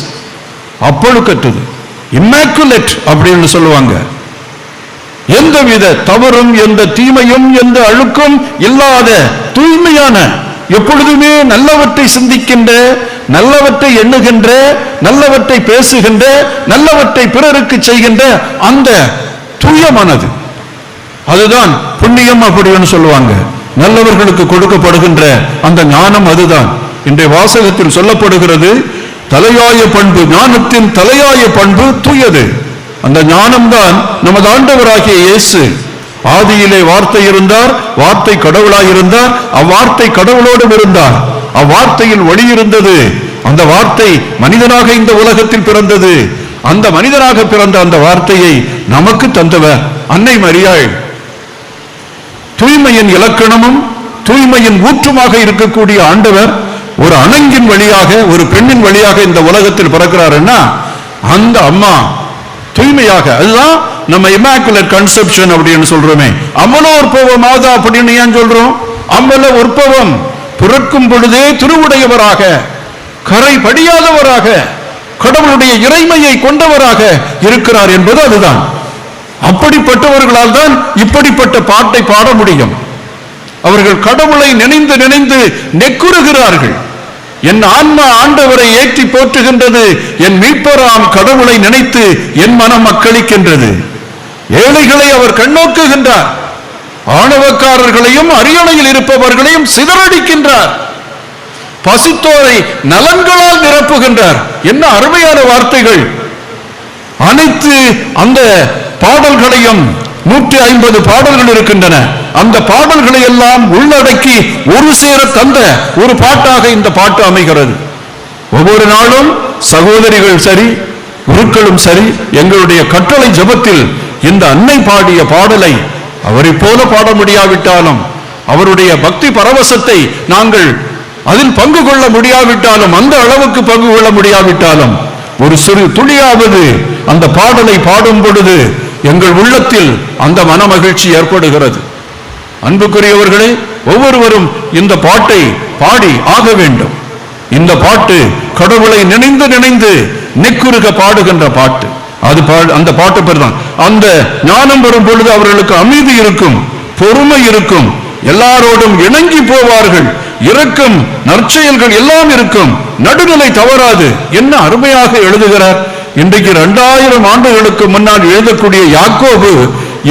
அப்பழுக்கற்றது, இம்மாக்குலேட் அப்படின்னு சொல்லுவாங்க. எந்தவித தவறும், எந்த தீமையும், எந்த அழுக்கும் இல்லாத தூய்மையான, எப்பொழுதுமே நல்லவற்றை சிந்திக்கின்ற, நல்லவற்றை எண்ணுகின்ற, நல்லவற்றை பேசுகின்ற, நல்லவற்றை பிறருக்கு செய்கின்ற அந்த தூய மனது, அதுதான் புண்ணியம் அப்படின்னு சொல்லுவாங்க. நல்லவர்களுக்கு கொடுக்கப்படுகின்ற அந்த ஞானம் அதுதான். இன்றைய வாசகத்தில் சொல்லப்படுகிறது, தலையாய பண்பு, ஞானத்தின் தலையாய பண்பு தூயது. அந்த ஞானம்தான் நமது ஆண்டவராகிய இயேசு. ஆதியிலே வார்த்தை இருந்தார், வார்த்தை கடவுளாயிருந்தார், அவ்வார்த்தை கடவுளோடும் இருந்தார், அவ்வார்த்தையில் ஒளி இருந்தது, அந்த வார்த்தை மனிதனாக இந்த உலகத்தில் பிறந்தது, அந்த மனிதனாக பிறந்த அந்த வார்த்தையை நமக்கு தந்தவர் அன்னை மரியாள். தூய்மையின் இலக்கணமும் தூய்மையின் ஊற்றுமாக இருக்கக்கூடிய ஆண்டவர் ஒரு அணங்கின் வழியாக, ஒரு பெண்ணின் வழியாக இந்த உலகத்தில் பிறக்கிறாருன்னா அந்த அம்மா தூய்மையாக, அதுதான் நம்ம இமாக்குலர் கன்செப்ஷன் அப்படின்னு சொல்றோமே. அமலோற்பவ மாதா அப்படின்னு ஏன் சொல்றோம்? அமல உற்பவம், பிறக்கும் பொழுதே திருவுடையவராக, கரை படியாதவராக, கடவுளுடைய இறைமையை கொண்டவராக இருக்கிறார் என்பது அதுதான். அப்படிப்பட்டவர்களால் தான் இப்படிப்பட்ட பாட்டை பாட முடியும். அவர்கள் கடவுளை நினைந்து நினைந்து நெக்குறுகிறார்கள். என் ஆன்மா ஆண்டவரை ஏற்றி போற்றுகின்றது, என் மீட்பராம் கடவுளை நினைத்து என் மனம் மக்களிக்கின்றது. ஏழைகளை அவர் கண்ணோக்குகின்றார், ஆணவக்காரர்களையும் அரியணையில் இருப்பவர்களையும் சிதறடிக்கின்றார், பசித்தோரை நலன்களால் நிரப்புகின்றார். என்ன அருமையான வார்த்தைகள்! அனைத்து அந்த பாடல்களையும் 150 பாடல்கள் இருக்கின்றன. அந்த பாடல்களை எல்லாம் உள்ளடக்கி ஒரு சேர தந்த ஒரு பாட்டாக இந்த பாட்டு அமைகிறது. ஒவ்வொரு நாளும் சகோதரிகள் சரி, குருக்களும் சரி, எங்களுடைய கட்டளை ஜெபத்தில் இந்த அன்னை பாடிய பாடலை அவரை போல பாட முடியாவிட்டாலும், அவருடைய பக்தி பரவசத்தை நாங்கள் அதில் பங்கு கொள்ள முடியாவிட்டாலும், அந்த அளவுக்கு பங்கு கொள்ள முடியாவிட்டாலும், ஒரு சிறு துளியாவது அந்த பாடலை பாடும் பொழுது எங்கள் உள்ளத்தில் அந்த மன மகிழ்ச்சி ஏற்படுகிறது. அன்புக்குரியவர்களே, ஒவ்வொருவரும் இந்த பாட்டை பாடி ஆக வேண்டும். இந்த பாட்டு கடவுளை நினைந்து நினைந்து நெக்குருக பாடுகின்ற பாட்டு. அது அந்த பாட்டு பேர் தான். அந்த ஞானம் வரும் பொழுது அவர்களுக்கு அமைதி இருக்கும், பொறுமை இருக்கும், எல்லாரோடும் இணங்கி போவார்கள், இரக்கம், நற்செயல்கள் எல்லாம் இருக்கும், நடுநிலை தவறாது. என்ன அருமையாக எழுதுகிறார்! இன்றைக்கு 2000 ஆண்டுகளுக்கு முன்னால் எழுதக்கூடிய யாக்கோபு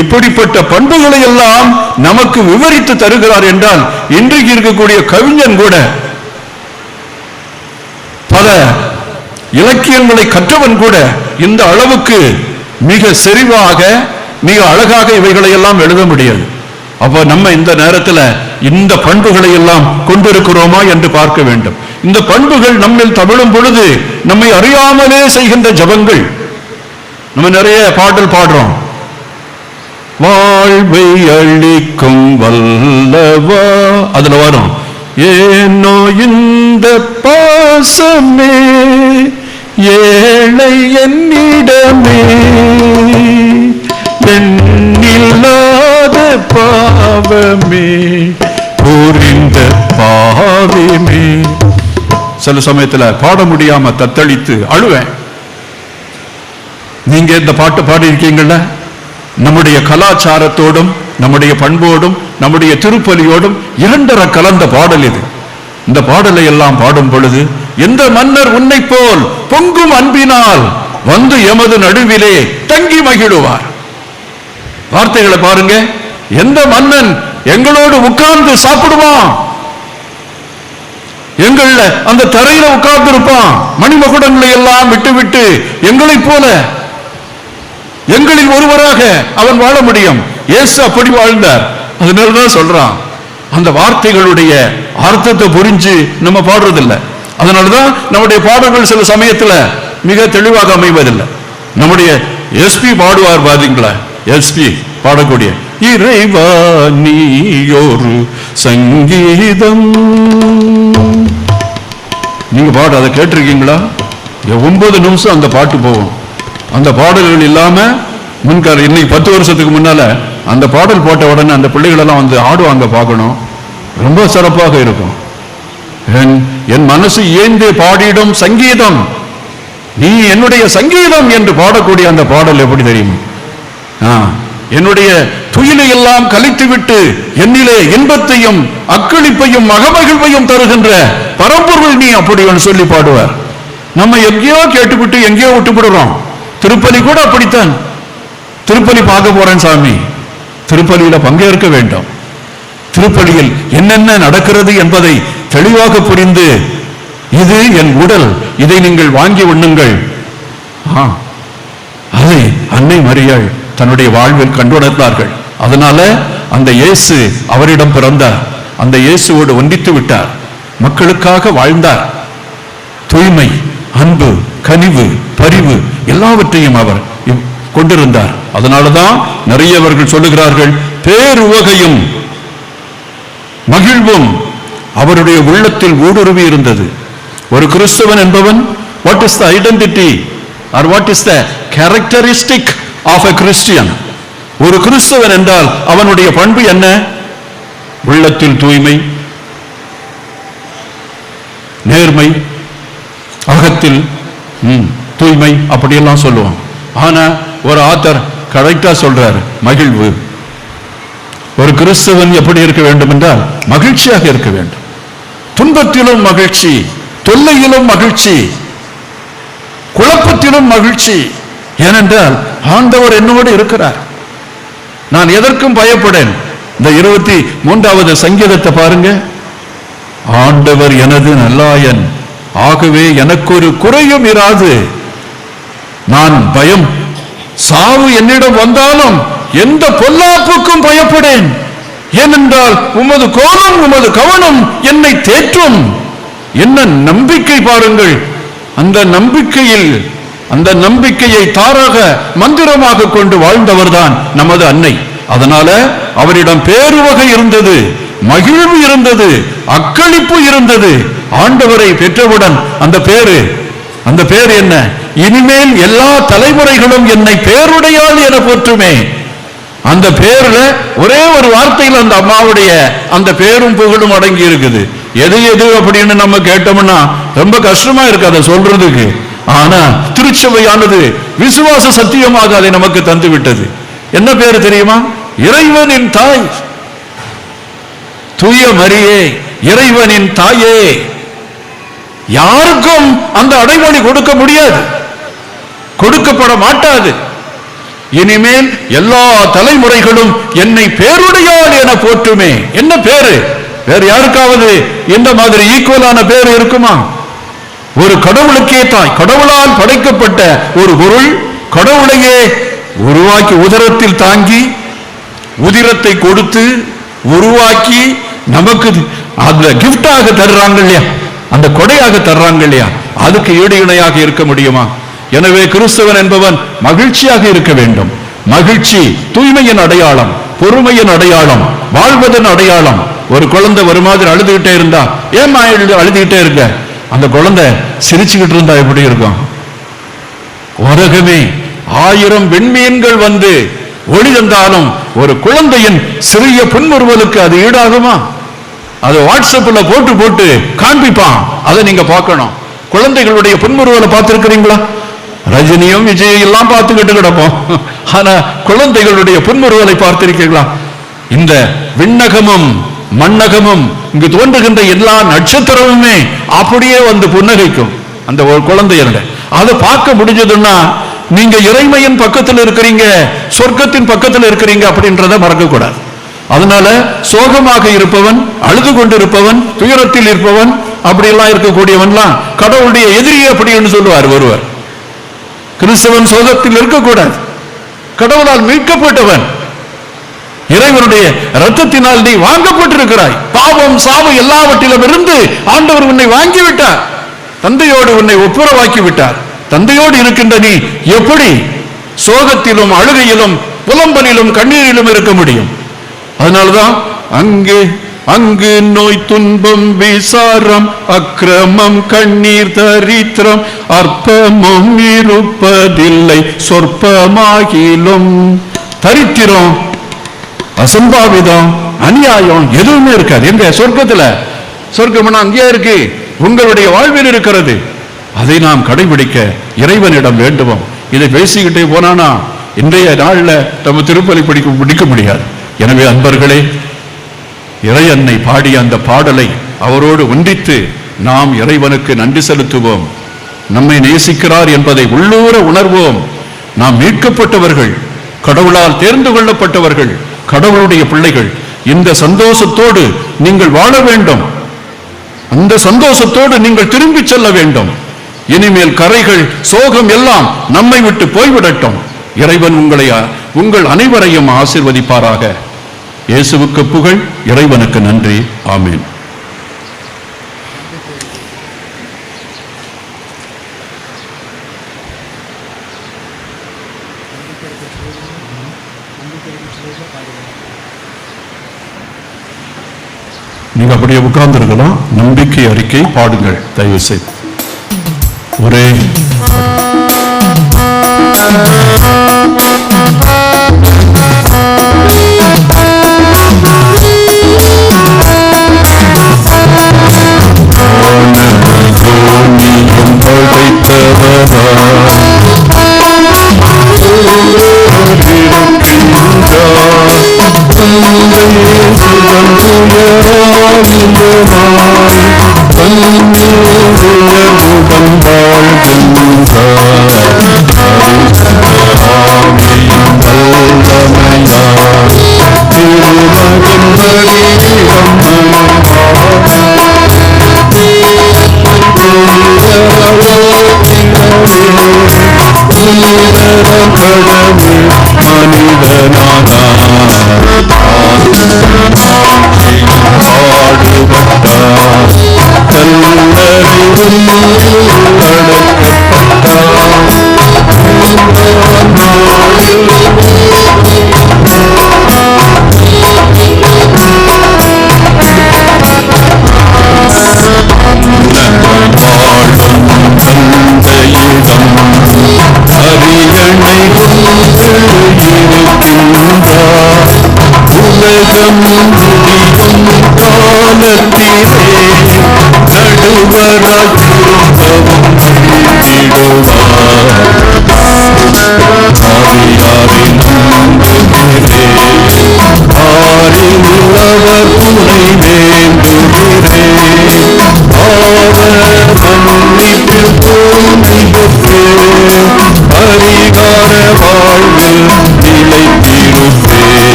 இப்படிப்பட்ட பண்புகளை எல்லாம் நமக்கு விவரித்து தருகிறார் என்றால், இன்றைக்கு இருக்கக்கூடிய கவிஞன் கூட, பல இலக்கியங்களை கற்றவன் கூட இந்த அளவுக்கு மிக செறிவாக, மிக அழகாக இவைகளை எல்லாம் எழுத முடியாது. அப்ப நம்ம இந்த நேரத்தில் இந்த பண்புகளை எல்லாம் கொண்டிருக்கிறோமா என்று பார்க்க வேண்டும். இந்த பண்புகள் நம்மில் தவிழும் பொழுது நம்மை அறியாமலே செய்கின்ற ஜபங்கள். நம்ம நிறைய பாடல் பாடுறோம், வாழ்வை அளிக்கும் வல்லவா, அதுல வரும் ஏனோ இந்த பாசமே ஏழை என்னிடமே எண்ணில்லாத பாவமே புரிந்த பாவமே. சில சமயத்துல பாட முடியாம தத்தளித்து அழுவேன். நீங்க இந்த பாட்டு பாடி இருக்கீங்கல்ல, நம்முடைய கலாச்சாரத்தோடும் நம்முடைய பண்போடும் நம்முடைய திருப்பலியோடும் இரண்டரை கலந்த பாடல் இது. இந்த பாடலை எல்லாம் பாடும் பொழுது, எந்த மன்னர் உன்னை போல் பொங்கும் அன்பினால் வந்து எமது நடுவிலே தங்கி மகிழுவார். வார்த்தைகளை பாருங்க. எந்த மன்னன் எங்களோடு உட்கார்ந்து சாப்பிடுவான், எங்கள அந்த தரையில உட்கார்ந்து இருப்பான், மணிமகுடங்களை எல்லாம் விட்டு விட்டு எங்களைப் போல எங்களில் ஒருவராக அவன் வாழ முடியும். இயேசு அப்படி வாழ்ந்தார். அதனாலதான் சொல்றான், அந்த வார்த்தைகளுடைய அர்த்தத்தை புரிஞ்சு நம்ம பாடுறதில்லை. அதனாலதான் நம்முடைய பாடல்கள் சில சமயத்துல மிக தெளிவாக அமைவதில்லை. நம்முடைய எஸ்பி பாடுவார் பாத்தீங்களா, எஸ்பி பாடக்கூடிய இறைவா நீயொரு சங்கீதம், நீங்க பாடு அதை கேட்டிருக்கீங்களா? 9 நிமிஷம் அந்த பாட்டு போகும். அந்த பாடல்கள் இல்லாம முன்கால இன்னைக்கு 10 வருஷத்துக்கு முன்னால அந்த பாடல் போட்ட உடனே அந்த பிள்ளைகள் எல்லாம் வந்து ஆடுவாங்க, பார்க்கணும், ரொம்ப சிறப்பாக இருக்கும். என் மனசு ஏந்தே பாடிடும் சங்கீதம், நீ என்னுடைய சங்கீதம் என்று பாடக்கூடிய அந்த பாடல் எப்படி தெரியுமா? என்னுடைய துயிலை எல்லாம் கலைத்துவிட்டு என்னிலே இன்பத்தையும் அக்களிப்பையும் மகமகிழ்வையும் தருகின்ற பரம்பொருள் நீ அப்படி சொல்லி பாடுவார். நம்ம எங்கேயோ கேட்டுவிட்டு எங்கேயோ விட்டுவிடுறோம். திருப்பலி கூட அப்படித்தான். திருப்பலி பார்க்க போறேன் சாமி, திருப்பலியில பங்கேற்க வேண்டும். திருப்பலியில் என்னென்ன நடக்கிறது என்பதை தெளிவாக புரிந்து, இது என் உடல், இதை நீங்கள் வாங்கி உண்ணுங்கள். அதை அன்னை மரியாள் தன்னுடைய வாழ்வில் கண்டுணர்ந்தார்கள். அதனால அந்த இயேசு அவரிடம் பிறந்தார், அந்த இயேசுவோடு ஒன்றித்து விட்டார், மக்களுக்காக வாழ்ந்தார். தூய்மை, அன்பு, கனிவு, பரிவு எல்லாவற்றையும் அவர் கொண்டிருந்தார். அதனாலதான் நிறையவர்கள் சொல்லுகிறார்கள், பேருவகையும் மகிழ்வும் அவருடைய உள்ளத்தில் ஊடுருவி இருந்தது. ஒரு கிறிஸ்தவன் என்பவன், what is the identity or what is the characteristic of a Christian? ஒரு கிறிஸ்தவன் என்றால் அவனுடைய பண்பு என்ன? உள்ளத்தில் தூய்மை, நேர்மை, அகத்தில் தூய்மை, அப்படியெல்லாம் சொல்லுவான். ஆனா ஒரு ஆத்தர் கரெக்டா சொல்றாரு, மகிழ்வு. ஒரு கிறிஸ்தவன் எப்படி இருக்க வேண்டும் என்றால் மகிழ்ச்சியாக இருக்க வேண்டும். துன்பத்திலும் மகிழ்ச்சி, தொல்லையிலும் மகிழ்ச்சி, குழப்பத்திலும் மகிழ்ச்சி. ஏனென்றால் ஆண்டவர் என்னோடு இருக்கிறார், நான் எதற்கும் பயப்படேன். இந்த 23வது சங்கீதத்தை பாருங்க. ஆண்டவர் எனது நல்லாயன், ஆகவே எனக்கு ஒரு குறையும் இராது. நான் பயம், சாவு என்னிடம் வந்தாலும் எந்த பொல்லாப்புக்கும் பயப்படேன். ஏனென்றால் உமது கோலம், உமது கவனம் என்னை தேற்றும். என்ன நம்பிக்கை பாருங்கள். அந்த நம்பிக்கையில், அந்த நம்பிக்கையை தாரக மந்திரமாக கொண்டு வாழ்ந்தவர்தான் நமது அன்னை. அதனால அவரிடம் பேருவகை இருந்தது, மகிழ்வு இருந்தது, அக்களிப்பு இருந்தது. ஆண்டவரை பெற்றவுடன் அந்த பேரு என்ன? இனிமேல் எல்லா தலைமுறைகளும் என்னை பேருடையாள் என போற்றுமே. அந்த பேர்ல ஒரே ஒரு வார்த்தையில் அந்த அம்மாவுடைய அந்த பேரும் புகழும் அடங்கி இருக்குது. எது எது அப்படின்னு நம்ம கேட்டோம்னா ரொம்ப கஷ்டமா இருக்கு அதை சொல்றதுக்கு. ஆனா திருச்சபையானது விசுவாச சத்தியமாக அதை நமக்கு தந்து விட்டது. என்ன பேரு தெரியுமா? இறைவனின் தாய். தூய மரியே, இறைவனின் தாயே. யாருக்கும் அந்த அடைமொழி கொடுக்க முடியாது, கொடுக்கப்பட மாட்டாது. இனிமேல் எல்லா தலைமுறைகளும் என்னை பேருடையாள் என போற்றுமே. என்ன பேரு? வேறு யாருக்காவது இந்த மாதிரி ஈக்குவலான பேரு இருக்குமா? ஒரு கடவுளுக்கே தாய், கடவுளால் படைக்கப்பட்ட ஒரு பொருள், கடவுளையே உருவாக்கி உதரத்தில் தாங்கி உதிரத்தை கொடுத்து உருவாக்கி நமக்கு அந்த கிஃப்டாக தர்றாங்க இல்லையா, அந்த கொடையாக தர்றாங்க இல்லையா, அதுக்கு ஈடு இணையாக இருக்க முடியுமா? எனவே கிறிஸ்தவன் என்பவன் மகிழ்ச்சியாக இருக்க வேண்டும். மகிழ்ச்சி தூய்மையின் அடையாளம், பொறுமையின் அடையாளம், வாழ்வதன் அடையாளம். ஒரு குழந்தை ஒரு மாதிரி அழுதுகிட்டே இருந்தா, ஏமா அழுதுகிட்டே இருக்க? அந்த குழந்தை சிரிச்சுக்கிட்டு இருந்தா எப்படி இருக்கும்? உலகமே 1000 விண்மீன்கள் வந்து ஒளி தந்தாலும் ஒரு குழந்தையின் சிறிய புன்முறுவலுக்கு அது ஈடாகுமா? அது வாட்ஸ்அப்ல போட்டு போட்டு காண்பிப்பான், அதை நீங்க பார்க்கணும். குழந்தைகளுடைய புன்முறுவலை பார்த்திருக்கிறீங்களா? ரஜினியும் விஜய் எல்லாம் பார்த்துக்கிட்டு கிடப்போம், ஆனா குழந்தைகளுடைய புன்முறுவலை பார்த்திருக்கீங்களா? இந்த விண்ணகமும் மண்ணகமும் இங்கு தோன்றுகின்ற எல்லா நட்சத்திரமுமே அப்படியே வந்து புன்னகைக்கும் அந்த ஒரு குழந்தையோட. அதை பார்க்க முடிஞ்சதுன்னா நீங்க இறைமையின் பக்கத்தில் இருக்கிறீங்க, சொர்க்கத்தின் பக்கத்தில் இருக்கிறீங்க அப்படின்றத மறக்க கூடாது. அதனால சோகமாக இருப்பவன், அழுது கொண்டிருப்பவன், துயரத்தில் இருப்பவன், அப்படி எல்லாம் இருக்கக்கூடியவன்லாம் கடவுளுடைய எதிரி அப்படின்னு சொல்லுவார் ஒருவர். கிறிஸ்தவன் சோகத்தில் இருக்கக்கூடாது. கடவுளால் மீட்கப்பட்டவன், இறைவனுடைய இரத்தத்தினால் நீ வாங்கப்பட்டிருக்கிறாய். பாவம் சாவு எல்லாவற்றிலும் இருந்து ஆண்டவர் உன்னை வாங்கிவிட்டார், தந்தையோடு உன்னை ஒப்புரவாக்கி விட்டார். தந்தையோடு இருக்கின்ற நீ எப்படி சோகத்திலும் அழுகையிலும் புலம்பலிலும் கண்ணீரிலும் இருக்க முடியும்? அதனால்தான் அங்கு நோய் துன்பம் விசாரம் அக்கிரமம் கண்ணீர் தரித்திரம் அற்பமும் இருப்பதில்லை சொற்பமாகிலும். தரித்திரம், அசம்பாவிதம், அநியாயம் எதுவுமே இருக்காது. எங்க சொர்க்கத்துல? சொர்க்கம்னா அங்கேயே இருக்கு, உங்களுடைய வாழ்வில் இருக்கிறது. அதை நாம் கடைபிடிக்க இறைவனிடம் வேண்டுவோம். இதை பேசிக்கிட்டே போனானா இன்றைய நாள்ல நம்ம திருப்பலி பிடிக்க முடியாது. எனவே அன்பர்களே, இறை அன்னை பாடிய அந்த பாடலை அவரோடு ஒன்றித்து நாம் இறைவனுக்கு நன்றி செலுத்துவோம். நம்மை நேசிக்கிறார் என்பதை உள்ளூர உணர்வோம். நாம் மீட்கப்பட்டவர்கள், கடவுளால் தேர்ந்து கொள்ளப்பட்டவர்கள், கடவுளுடைய பிள்ளைகள். இந்த சந்தோஷத்தோடு நீங்கள் வாழ வேண்டும். அந்த சந்தோஷத்தோடு நீங்கள் திரும்பி செல்ல வேண்டும். இனிமேல் கரைகள், சோகம் எல்லாம் நம்மை விட்டு போய்விடட்டும். இறைவன் உங்கள் அனைவரையும் ஆசீர்வதிப்பாராக. இயேசுவுக்கு புகழ், இறைவனுக்கு நன்றி. ஆமீன். நீங்க அப்படியே உட்கார்ந்து இருக்கலாம். நம்பிக்கை அறிக்கை பாடுங்கள் தயவு செய்து. ஒரே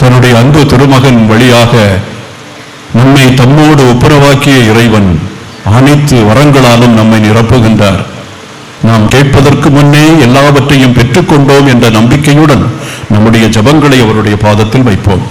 தன்னுடைய அன்பு திருமகன் வழியாக நம்மை தம்மோடு ஒப்புரவாக்கிய இறைவன் அனைத்து வரங்களாலும் நம்மை நிரப்புகின்றார். நாம் கேட்பதற்கு முன்னே எல்லாவற்றையும் பெற்றுக்கொண்டோம் என்ற நம்பிக்கையுடன் நம்முடைய ஜெபங்களை அவருடைய பாதத்தில் வைப்போம்.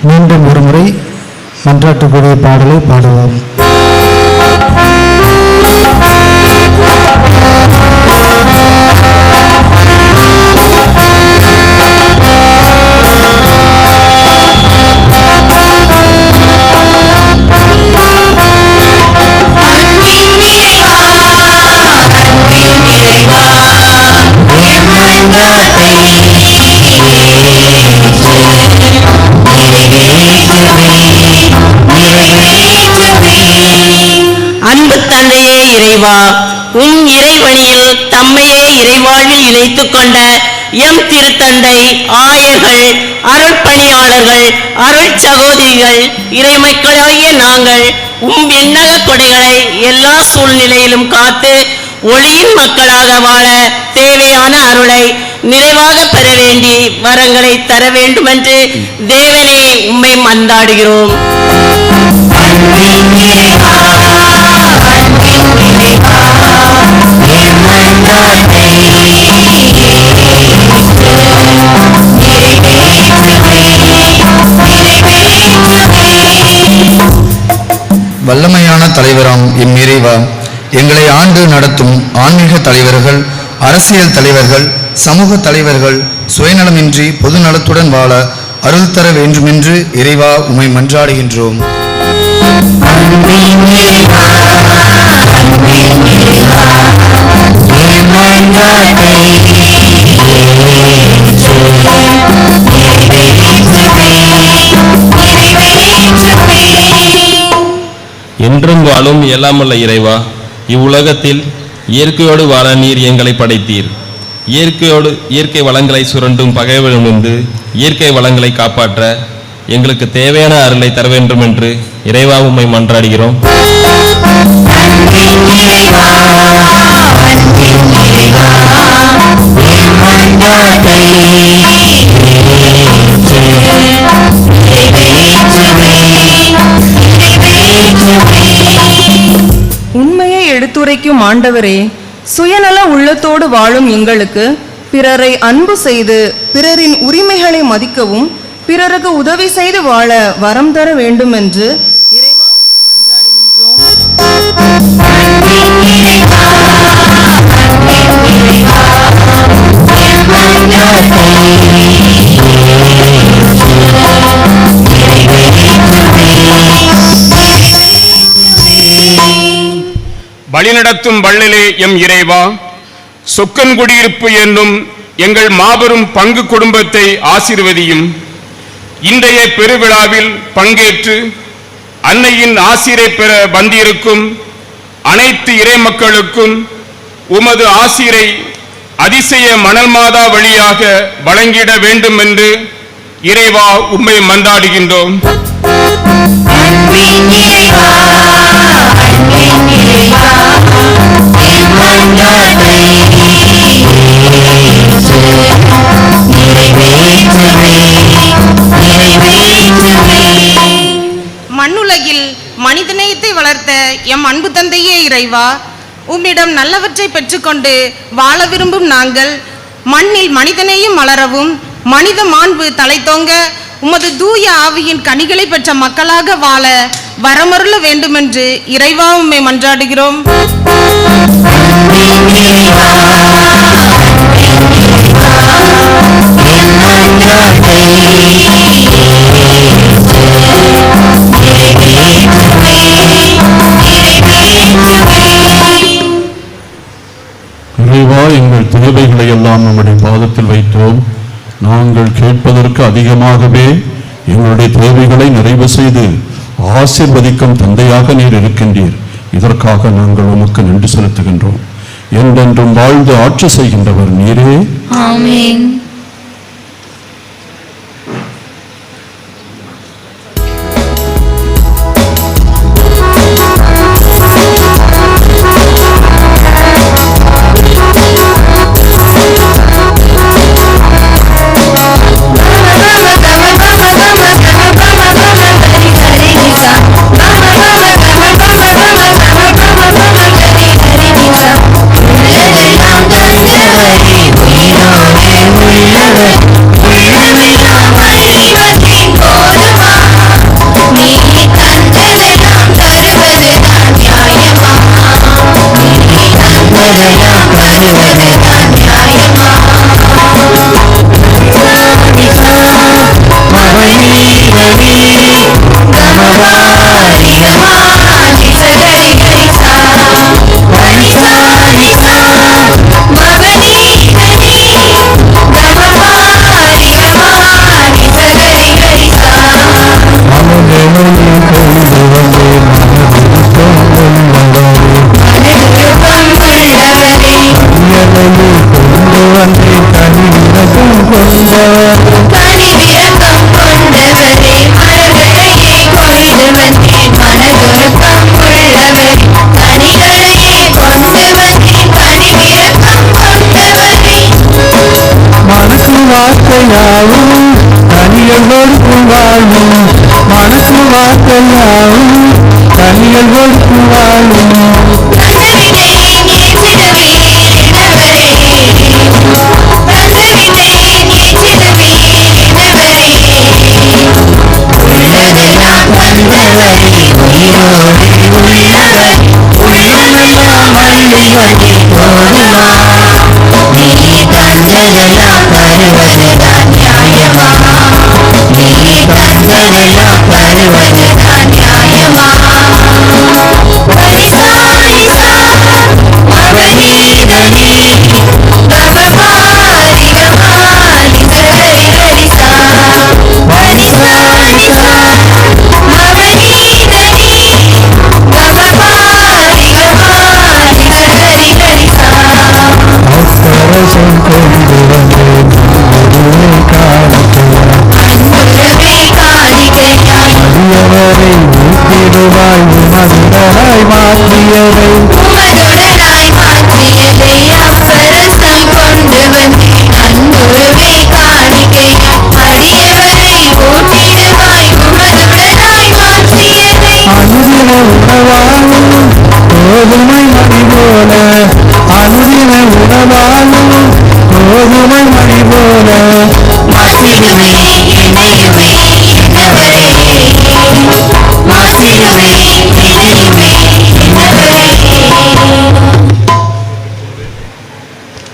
மீண்டும் ஒரு முறை மன்றாட்டுக்குரிய பாடலை பாடுவோம். இறைவா இறைவா, உம் இறைவழியில் தம்மையே இறைவாழ்வில் இணைத்துக் கொண்ட எம் திருத்தந்தை, ஆயர்கள், அருட்பணியாளர்கள், அருள் சகோதரிகள், இறைமக்களாகிய நாங்கள் உம் விண்ணக கொடைகளை எல்லா சூழ்நிலையிலும் காத்து ஒளியின் மக்களாக வாழ தேவையான அருளை நிறைவாக பெற வேண்டி வரங்களை தர வேண்டுமென்று தேவனே உம்மை மன்றாடுகிறோம். வல்லமையான தலைவராம் எம் இறைவா, எங்களை ஆண்டு நடத்தும் ஆன்மீக தலைவர்கள், அரசியல் தலைவர்கள், சமூக தலைவர்கள் சுயநலமின்றி பொது நலத்துடன் வாழ அருள் தர வேண்டுமென்று இறைவா உம்மை மன்றாடுகின்றோம். என்றும் வாழும் எல்லாமல்ல இறைவா, இவ்வுலகத்தில் இயற்கையோடு வாழ நீர் எங்களை படைத்தீர். இயற்கை வளங்களை சுரண்டும் பகைவரிடமிருந்து இயற்கை வளங்களை காப்பாற்ற எங்களுக்கு தேவையான அருளை தர வேண்டும் என்று இறைவா உம்மை மன்றாடுகிறோம். உண்மையை எடுத்துரைக்கும் ஆண்டவரே, சுயநல உள்ளத்தோடு வாழும் எங்களுக்கு பிறரை அன்பு செய்து பிறரின் உரிமைகளை மதிக்கவும் பிறருக்கு உதவி செய்து வாழ வரம் தர வேண்டும் என்று இறைவா உம்மை மன்றாடுகின்றோம். வழிநடத்தும் வள்ளலே எம் இறைவா, சொக்கன் குடியிருப்பு என்னும் எங்கள் மாபெரும் பங்கு குடும்பத்தை ஆசீர்வதியும். இன்றைய பெருவிழாவில் பங்கேற்று அன்னையின் ஆசீரை பெற வந்திருக்கும் அனைத்து இறை மக்களுக்கும் உமது ஆசீரை அதிசய மணல் மாதா வழியாக வழங்கிட வேண்டும் என்று இறைவா உம்மை மன்றாடுகின்றோம். மண்ணுலகில் மனிதநேயத்தை வளர்த்த எம் அன்பு தந்தையே இறைவா, உம்மிடம் நல்லவற்றை பெற்றுக்கொண்டு வாழ விரும்பும் நாங்கள் மண்ணில் மனிதநேயம் மலரவும் மனித மாண்பு தலைத்தோங்க உமது தூய ஆவியின் கனிகளை பெற்ற மக்களாக வாழ வரமருள வேண்டுமென்று இறைவா உம்மை மன்றாடுகிறோம். இறைவா, எங்கள் தேவைகளை எல்லாம் நம்முடைய பாதத்தில் வைத்தோம். நாங்கள் கேட்பதற்கு அதிகமாகவே எங்களுடைய தேவைகளை நிறைவு செய்து ஆசீர்வதிக்கும் தந்தையாக நீர் இருக்கின்றீர். இதற்காக நாங்கள் உமக்கு நன்றி செலுத்துகின்றோம். என்றென்றும் வாழ்ந்து ஆட்சி செய்கின்றவர் நீரே. ஆமென். வார்த்தையாவும் கனிகள் கொடுக்கும் வாழ்வும் மனசு வார்த்தையாவும் கனிகள் கொடுக்கும் வாழ்வும்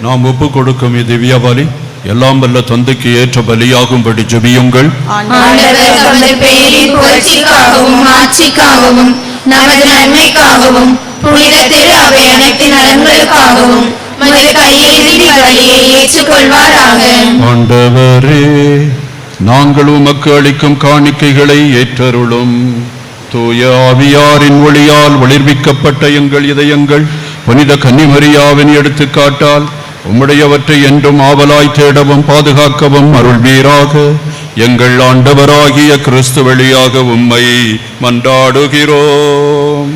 நாம் ஒப்பு கொடுக்கும் திவ்ய பலி எல்லாம் வல்ல தந்தைக்கு ஏற்ற பலியாகும்படி ஜெபியுங்கள். ஆட்சிக்காகவும் நமது நன்மைக்காகவும் புனித திரு அவை அனைத்து நலன்களுக்காகவும் உமது கையெழுதி பலியை ஏற்றுக்கொள்வாராக. ஆண்டவரே, நாங்கள் உமக்கு அளிக்கும் காணிக்கைகளை ஏற்றருளும். தூய ஆவியாரின் ஒளியால் ஒளிர்விக்கப்பட்ட எங்கள் இதயங்கள் புனித கன்னிமரியாவின் எடுத்துக்காட்டால் உம்முடையவற்றை என்றும் ஆவலாய் தேடவும் பாதுகாக்கவும் அருள்வீராக. எங்கள் ஆண்டவராகிய கிறிஸ்து வழியாக உம்மை மன்றாடுகிறோம்.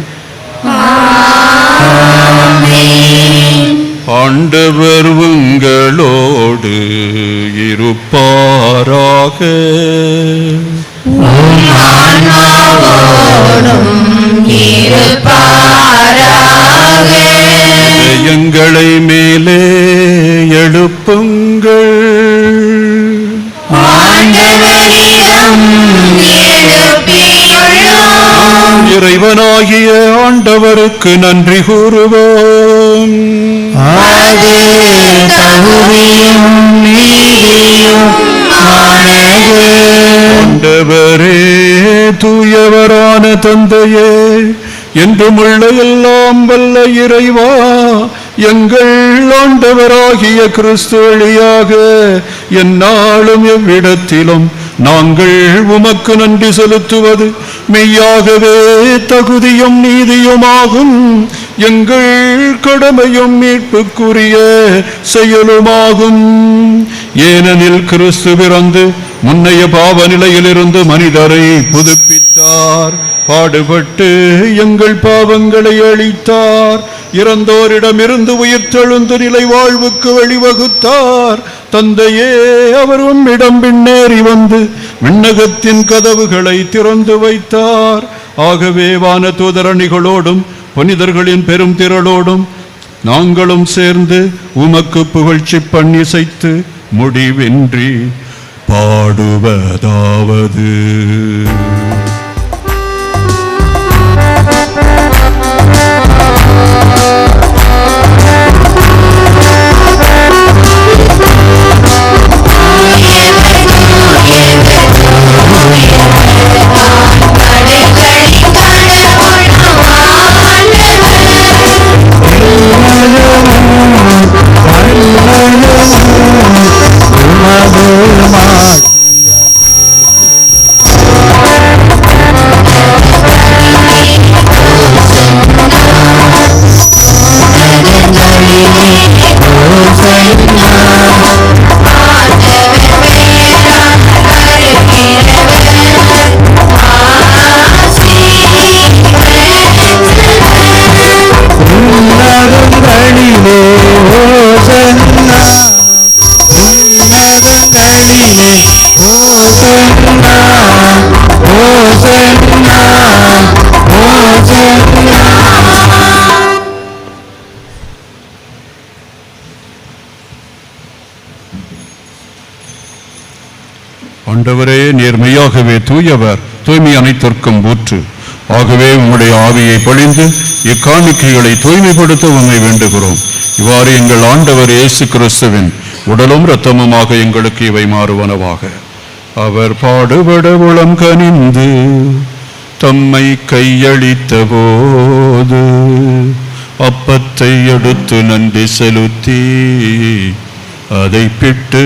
ஆண்டவர் உங்களோடு இருப்பாராக. எங்களை மேலே எழுப்புங்கள். இறைவனாகிய ஆண்டவருக்கு நன்றி கூறுவோம். ஆண்டவரே, தூயவரான தந்தையே, என்றும் உள்ள எல்லாம் வல்ல இறைவா, எங்கள் ஆண்டவராகிய கிறிஸ்து வழியாக எந்நாளும் எவ்விடத்திலும் நாங்கள் உமக்கு நன்றி செலுத்துவது மெய்யாகவே தகுதியும் நீதியுமாகும். எங்கள் கடமையும் மீட்புக்குரிய செயலுமாகும். ஏனெனில் கிறிஸ்து பிறந்து முன்னைய பாவ நிலையிலிருந்து மனிதரை புதுப்பித்தார். பாடுபட்டு எங்கள் பாவங்களை அழித்தார். இறந்தோரிடமிருந்து உயிர்த்தெழுந்து நிலை வாழ்வுக்கு வழிவகுத்தார். தந்தையே, அவர் உம்மிடம் பின்னேறி வந்து விண்ணகத்தின் கதவுகளை திறந்து வைத்தார். ஆகவே வான தூதரணிகளோடும் புனிதர்களின் பெரும் திரளோடும் நாங்களும் சேர்ந்து உமக்கு புகழ்ச்சி பண்ணிசைத்து முடிவின்றி பாடுவதாவது: ஆண்டவரே, நேர்மையாகவே தூயவர், தூய்மை அனைத்திற்கும் ஊற்று. ஆகவே உம்முடைய ஆவியை பொழிந்து இக்காணிக்கைகளை தூய்மைப்படுத்த உம்மை வேண்டுகிறோம். இவ்வாறு எங்கள் ஆண்டவர் இயேசு கிறிஸ்துவின் உடலும் இரத்தமுமாக எங்களுக்கு இவை மாறுவனவாக. அவர் பாடுபட உளம் கனிந்து தம்மை கையளித்த போது அப்பத்தை எடுத்து நன்றி செலுத்தி அதை பிட்டு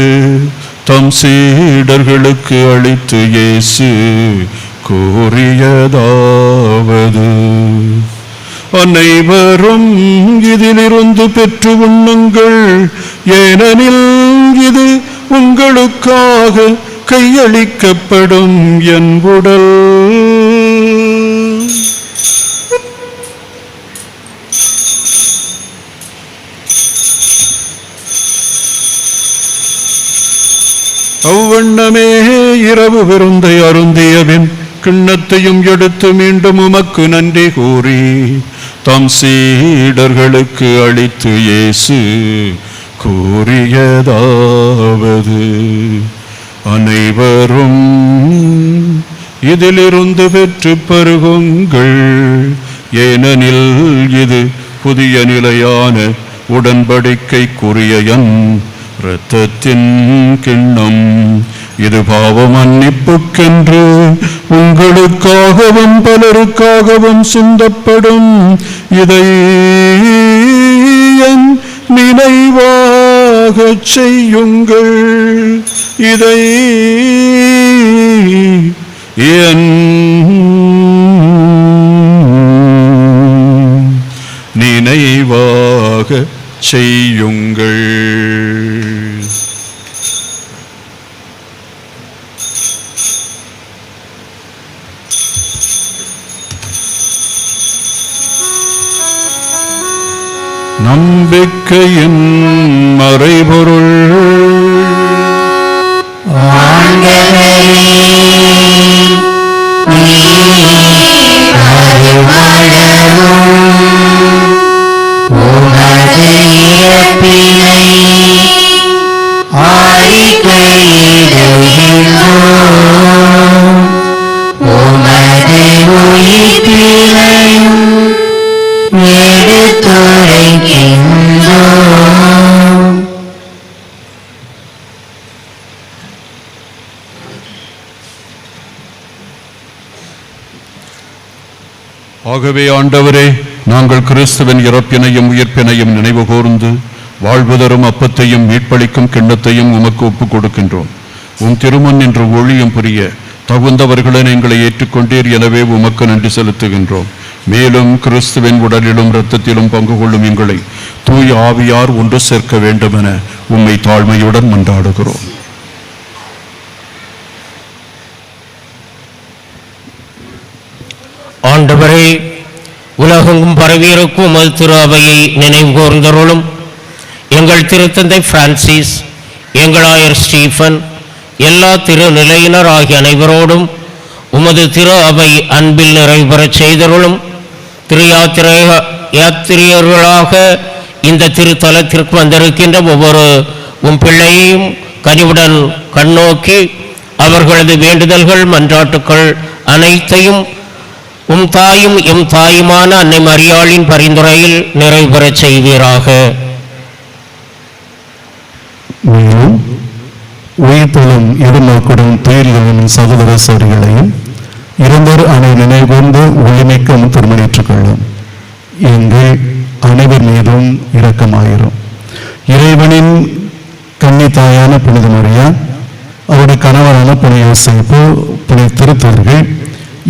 தம் சீடர்களுக்கு அளித்து இயேசு கூறியதாவது: அனைவரும் இதிலிருந்து பெற்று உண்ணுங்கள், ஏனெனில் இது உங்களுக்காக கையளிக்கப்படும் என் உடல். அவ்வண்ணமே இரவு விருந்தை அருந்தியபின் கிண்ணத்தையும் எடுத்து மீண்டும் உமக்கு நன்றி கூறி தம் சீடர்களுக்கு அளித்து இயேசு கூறியதாவது: அனைவரும் இதிலிருந்து பெற்று பருகுங்கள், ஏனெனில் இது புதிய நிலையான உடன்படிக்கைக்குரிய என் இரத்தத்தின் கிண்ணம். இது பாவ மன்னிப்புக்கென்று உங்களுக்காகவும் பலருக்காகவும் சிந்தப்படும். இதை என் நினைவாகச் செய்யுங்கள். இதை என் நினைவாகச் செய்யுங்கள். நம்பிக்கையின் மறைபொருள். ஆகவே ஆண்டவரே, நாங்கள் கிறிஸ்துவின் இறப்பினையும் உயிர்ப்பினையும் நினைவு கூர்ந்து வாழ்வு தரும் அப்பத்தையும் மீட்பளிக்கும் கிண்ணத்தையும் உமக்கு ஒப்புக் கொடுக்கின்றோம். உம் திருமண் என்று ஒளியும் புரிய தகுந்தவர்களுடன் எங்களை ஏற்றுக்கொண்டீர். எனவே உமக்கு நன்றி செலுத்துகின்றோம். மேலும் கிறிஸ்துவின் உடலிலும் இரத்தத்திலும் பங்கு கொள்ளும் எங்களை தூய ஆவியார் ஒன்று சேர்க்க வேண்டும் என உம்மை தாழ்மையுடன் மன்றாடுகிறோம். ஆண்டவரே, உலகெங்கும் பரவியிருக்கும் உமது திரு அவையை நினைவு கூர்ந்தருளும். எங்கள் திருத்தந்தை பிரான்சிஸ், எங்கள் ஆயர் ஸ்டீஃபன், எல்லா திரு நிலையினர் ஆகிய அனைவரோடும் உமது திரு அவை அன்பில் நிறைவு பெறச் செய்தருளும். திரு யாத்திரியர்களாக இந்த திருத்தலத்திற்கு வந்திருக்கின்ற ஒவ்வொரு உம் பிள்ளையையும் கனிவுடன் கண்ணோக்கி அவர்களது வேண்டுதல்கள் மன்றாட்டுக்கள் அனைத்தையும் உம் தாயும் எம் தாயுமான அன்னை மரியாளின் பரிந்துரையில் நிறைவு பெறச் செய்வீராக. மேலும் உயிர்த்தலும் எதிர்நோக்குடன் துயில்களின் சகோதர சோரிகளையும் இறந்தோர் அனை நினைவுகூர்ந்து ஒளிமிக்க திருமணேற்றுக் கொள்ளும். எங்கள் அனைவர் மீதும் இரக்கமாயிரும். இறைவனின் கன்னி தாயான புனித மரியா, அவருடைய கணவரான புனித யோசேப்பு, புனித திருத்தூதர்கள்,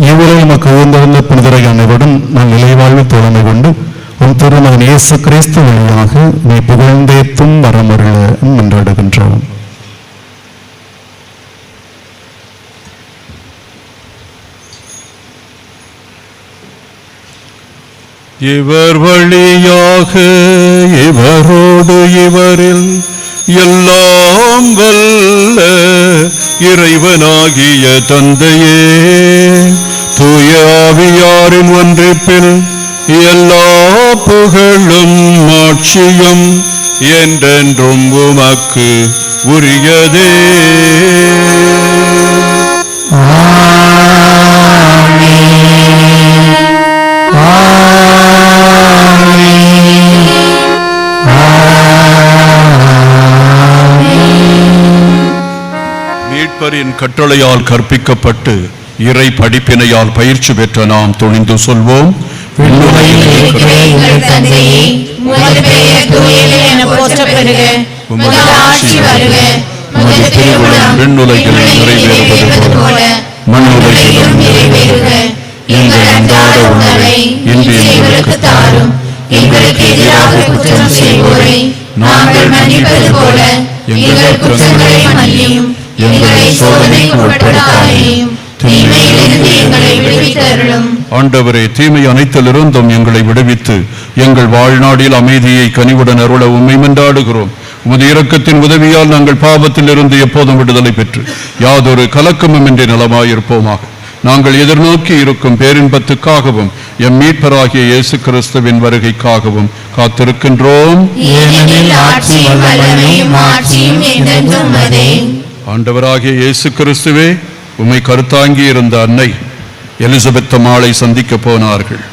இவ்வுலக நமக்கு உயர்ந்திருந்த புனிதரை அனைவருடன் நான் நிலைவாழ்வு தோழமை கொண்டு உன் திருமகன் இயேசு கிறிஸ்து வழியாக நீ புகழ்ந்தேத்தும் வரமருள மன்றாடுகின்றோம். இவர் வழியாக இவரோடு இவரில் எல்லாம் வல்ல இறைவனாகிய தந்தையே, தூய ஆவியாரின் ஒன்றிப்பில் எல்லா புகழும் ஆட்சியும் என்றென்றும் உமக்கு உரியதே. மீட்பரின் கட்டளையால் கற்பிக்கப்பட்டு இறை படிப்பினையால் பயிற்சி பெற்ற நாம் துணிந்து சொல்வோம். எங்கள் தந்தையே, உமது பெயர் தூயது என போற்றப் பெறுக. உமது ஆட்சி வருக. உமது திருவுளம் விண்ணுலகில் நிறைவேறுவது போல மண்ணுலகிலும் நிறைவேறுக. எங்கள் அன்றாட உணவை இன்று எங்களுக்கு தாரும். எங்களுக்கு எதிராக குற்றம் செய்வோரை நாங்கள் மன்னிப்பது போல எங்கள் குற்றங்களை மன்னியும். எங்களை சோதனைக்கு உட்படுத்தாதேயும், தீமையிலிருந்து எங்களை விடுவித்தருளும். ஆண்டவரே, தீமை அனைத்திலிருந்தும் எங்களை விடுவித்து எங்கள் வாழ்நாளில் அமைதியை கனிவுடன் அருள உம்மை மன்றாடுகிறோம். உமது இரக்கத்தின் உதவியால் நாங்கள் பாவத்தில் இருந்து எப்போதும் விடுதலை பெற்று யாதொரு கலக்கமுமின்றி நலமாயிருப்போமாக. நாங்கள் எதிர்நோக்கி இருக்கும் பேரின்பத்துக்காகவும் எம் மீட்பராகிய இயேசு கிறிஸ்துவின் வருகைக்காகவும் காத்திருக்கின்றோம். ஆண்டவராகிய இயேசு கிறிஸ்துவே, உம்மை கருத்தாங்கி இருந்த அன்னை எலிசபெத் அம்மாளை சந்திக்க போனார்கள்.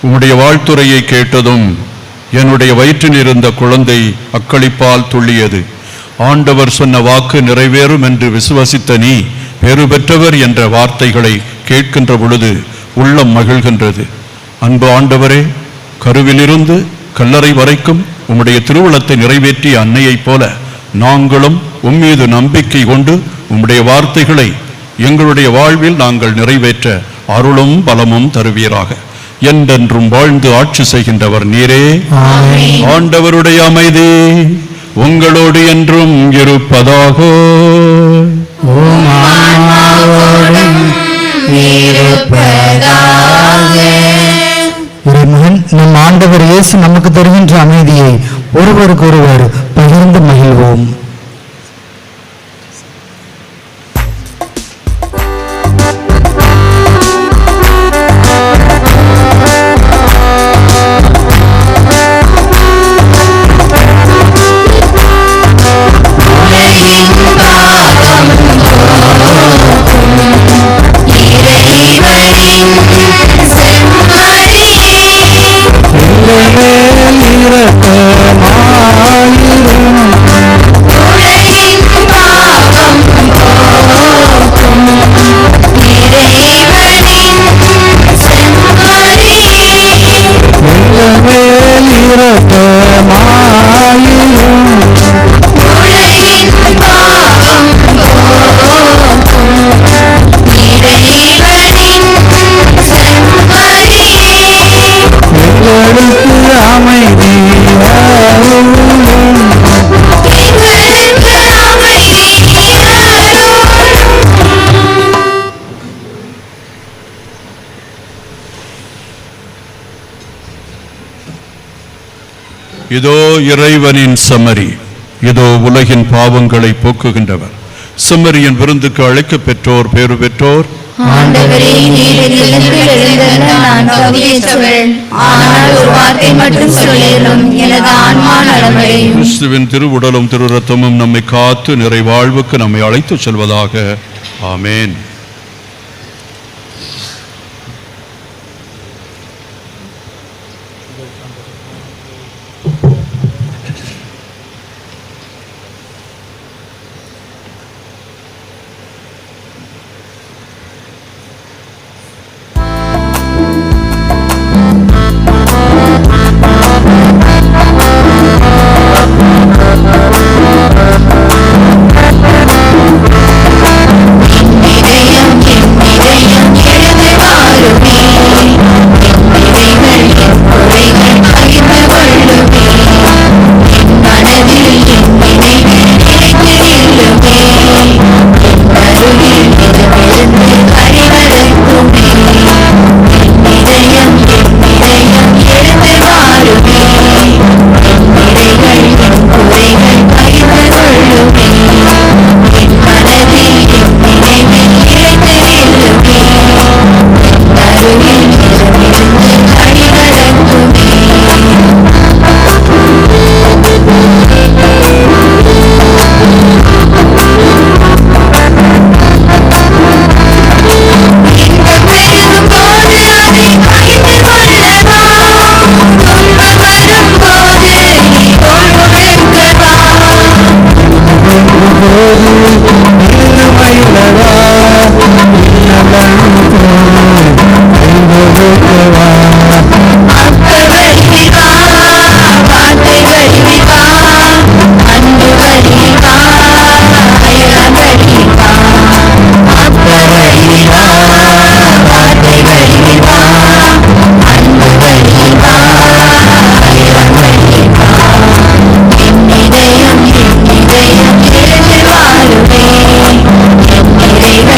உம்முடைய வாழ்த்துரையை கேட்டதும் என்னுடைய வயிற்றில் இருந்த குழந்தை அக்களிப்பால் துள்ளியது. ஆண்டவர் சொன்ன வாக்கு நிறைவேறும் என்று விசுவசித்த நீ பெறு பெற்றவர் என்ற வார்த்தைகளை கேட்கின்ற பொழுது உள்ளம் மகிழ்கின்றது. அன்பு ஆண்டவரே, கருவிலிருந்து கல்லறை வரைக்கும் உம்முடைய திருவுளத்தை நிறைவேற்றிய அன்னையைப் போல நாங்களும் உம்மீது நம்பிக்கை கொண்டு உம்முடைய வார்த்தைகளை எங்களுடைய வாழ்வில் நாங்கள் நிறைவேற்ற அருளும் பலமும் தருவீராக. என்றென்றும் வாழ்ந்து ஆட்சி செய்கின்றவர் நீரே. ஆண்டவருடைய அமைதி உங்களோடு என்றும் இருப்பதாக. இறைமகன் நம் ஆண்டவர் இயேசு நமக்கு தருகின்ற அமைதியை ஒருவருக்கொருவர் பகிர்ந்து மகிழ்வோம். இதோ இறைவனின் செம்மறி, இதோ உலகின் பாவங்களை போக்குகின்றவர். செம்மறியின் விருந்துக்கு அழைக்க பெற்றோர் பேறு பெற்றோர். கிறிஸ்துவின் திருவுடலும் திரு ரத்தமும் நம்மை காத்து நிறைவாழ்வுக்கு நம்மை அழைத்து செல்வதாக. ஆமேன். இதய போது பெருமையுள்ளவா நலன் கைகொடுக்கவா இதயம்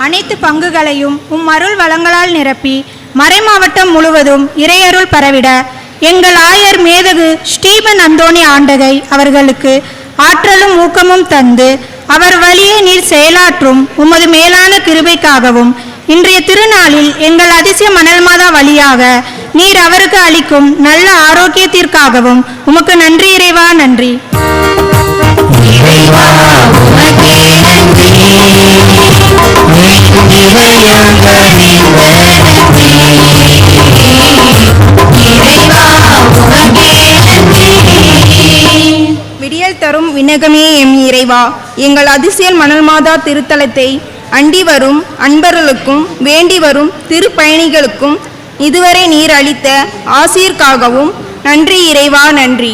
அனைத்து பங்குகளையும் உம் அருள் வளங்களால் நிரப்பி மறைமாவட்டம் முழுவதும் இறையருள் பரவிட எங்கள் ஆயர் மேதகு ஸ்டீபன் அந்தோணி ஆண்டகை அவர்களுக்கு ஆற்றலும் ஊக்கமும் தந்து அவர் வழியே நீர் செயலாற்றும் உமது மேலான கிருபைக்காகவும் இன்றைய திருநாளில் எங்கள் அதிசய மணல் மாதா வழியாக நீர் அவருக்கு அளிக்கும் நல்ல ஆரோக்கியத்திற்காகவும் உமக்கு நன்றி இறைவா, நன்றி. விடியல் தரும் விண்ணகமே எம் இறைவா, எங்கள் அதிசயல் மணல் மாதா திருத்தலத்தை அண்டி வரும் அன்பர்களுக்கும் வேண்டி வரும் திருப்பயணிகளுக்கும் இதுவரை நீர் அளித்த ஆசீர்க்காகவும் நன்றி இறைவா, நன்றி.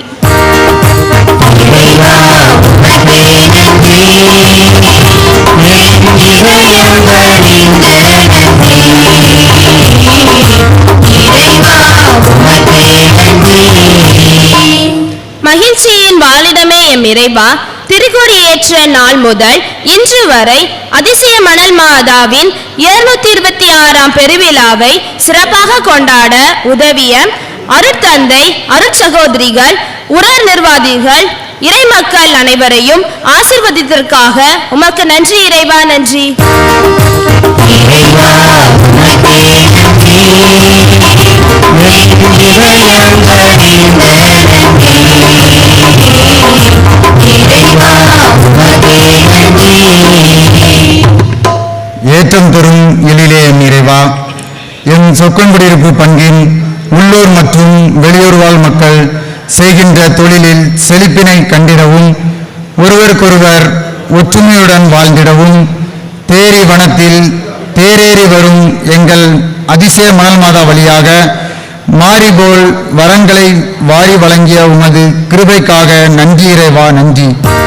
மகிழ்ச்சியின் வாழிடமே எம் இறைவா, திருக்கொடி ஏற்ற நாள் முதல் இன்று வரை அதிசய மணல் மாதாவின் 226ஆம் பெருவிழாவை சிறப்பாக கொண்டாட உதவிய அருட்தந்தை, அருட்சகோதரிகள், உறர் நிர்வாகிகள், இறைமக்கள் அனைவரையும் ஆசீர்வதித்ததற்காக உமக்கு நன்றி இறைவா, நன்றி. ஏற்றம் தரும் எழிலே எம் இறைவா, எம் சொக்கன்குடியிருப்பு பங்கின் உள்ளூர் மற்றும் வெளியூர் வாழ் மக்கள் செய்கின்ற தொழிலில் செழிப்பினை கண்டிடவும் ஒருவருக்கொருவர் ஒற்றுமையுடன் வாழ்ந்திடவும் தேரி வனத்தில் தேரேறி வரும் எங்கள் அதிசய மணல் மாதா வழியாக மாரிபோல் வரங்களை வாரி வழங்கிய உமது கிருபைக்காக நன்றி இறைவா, நன்றி.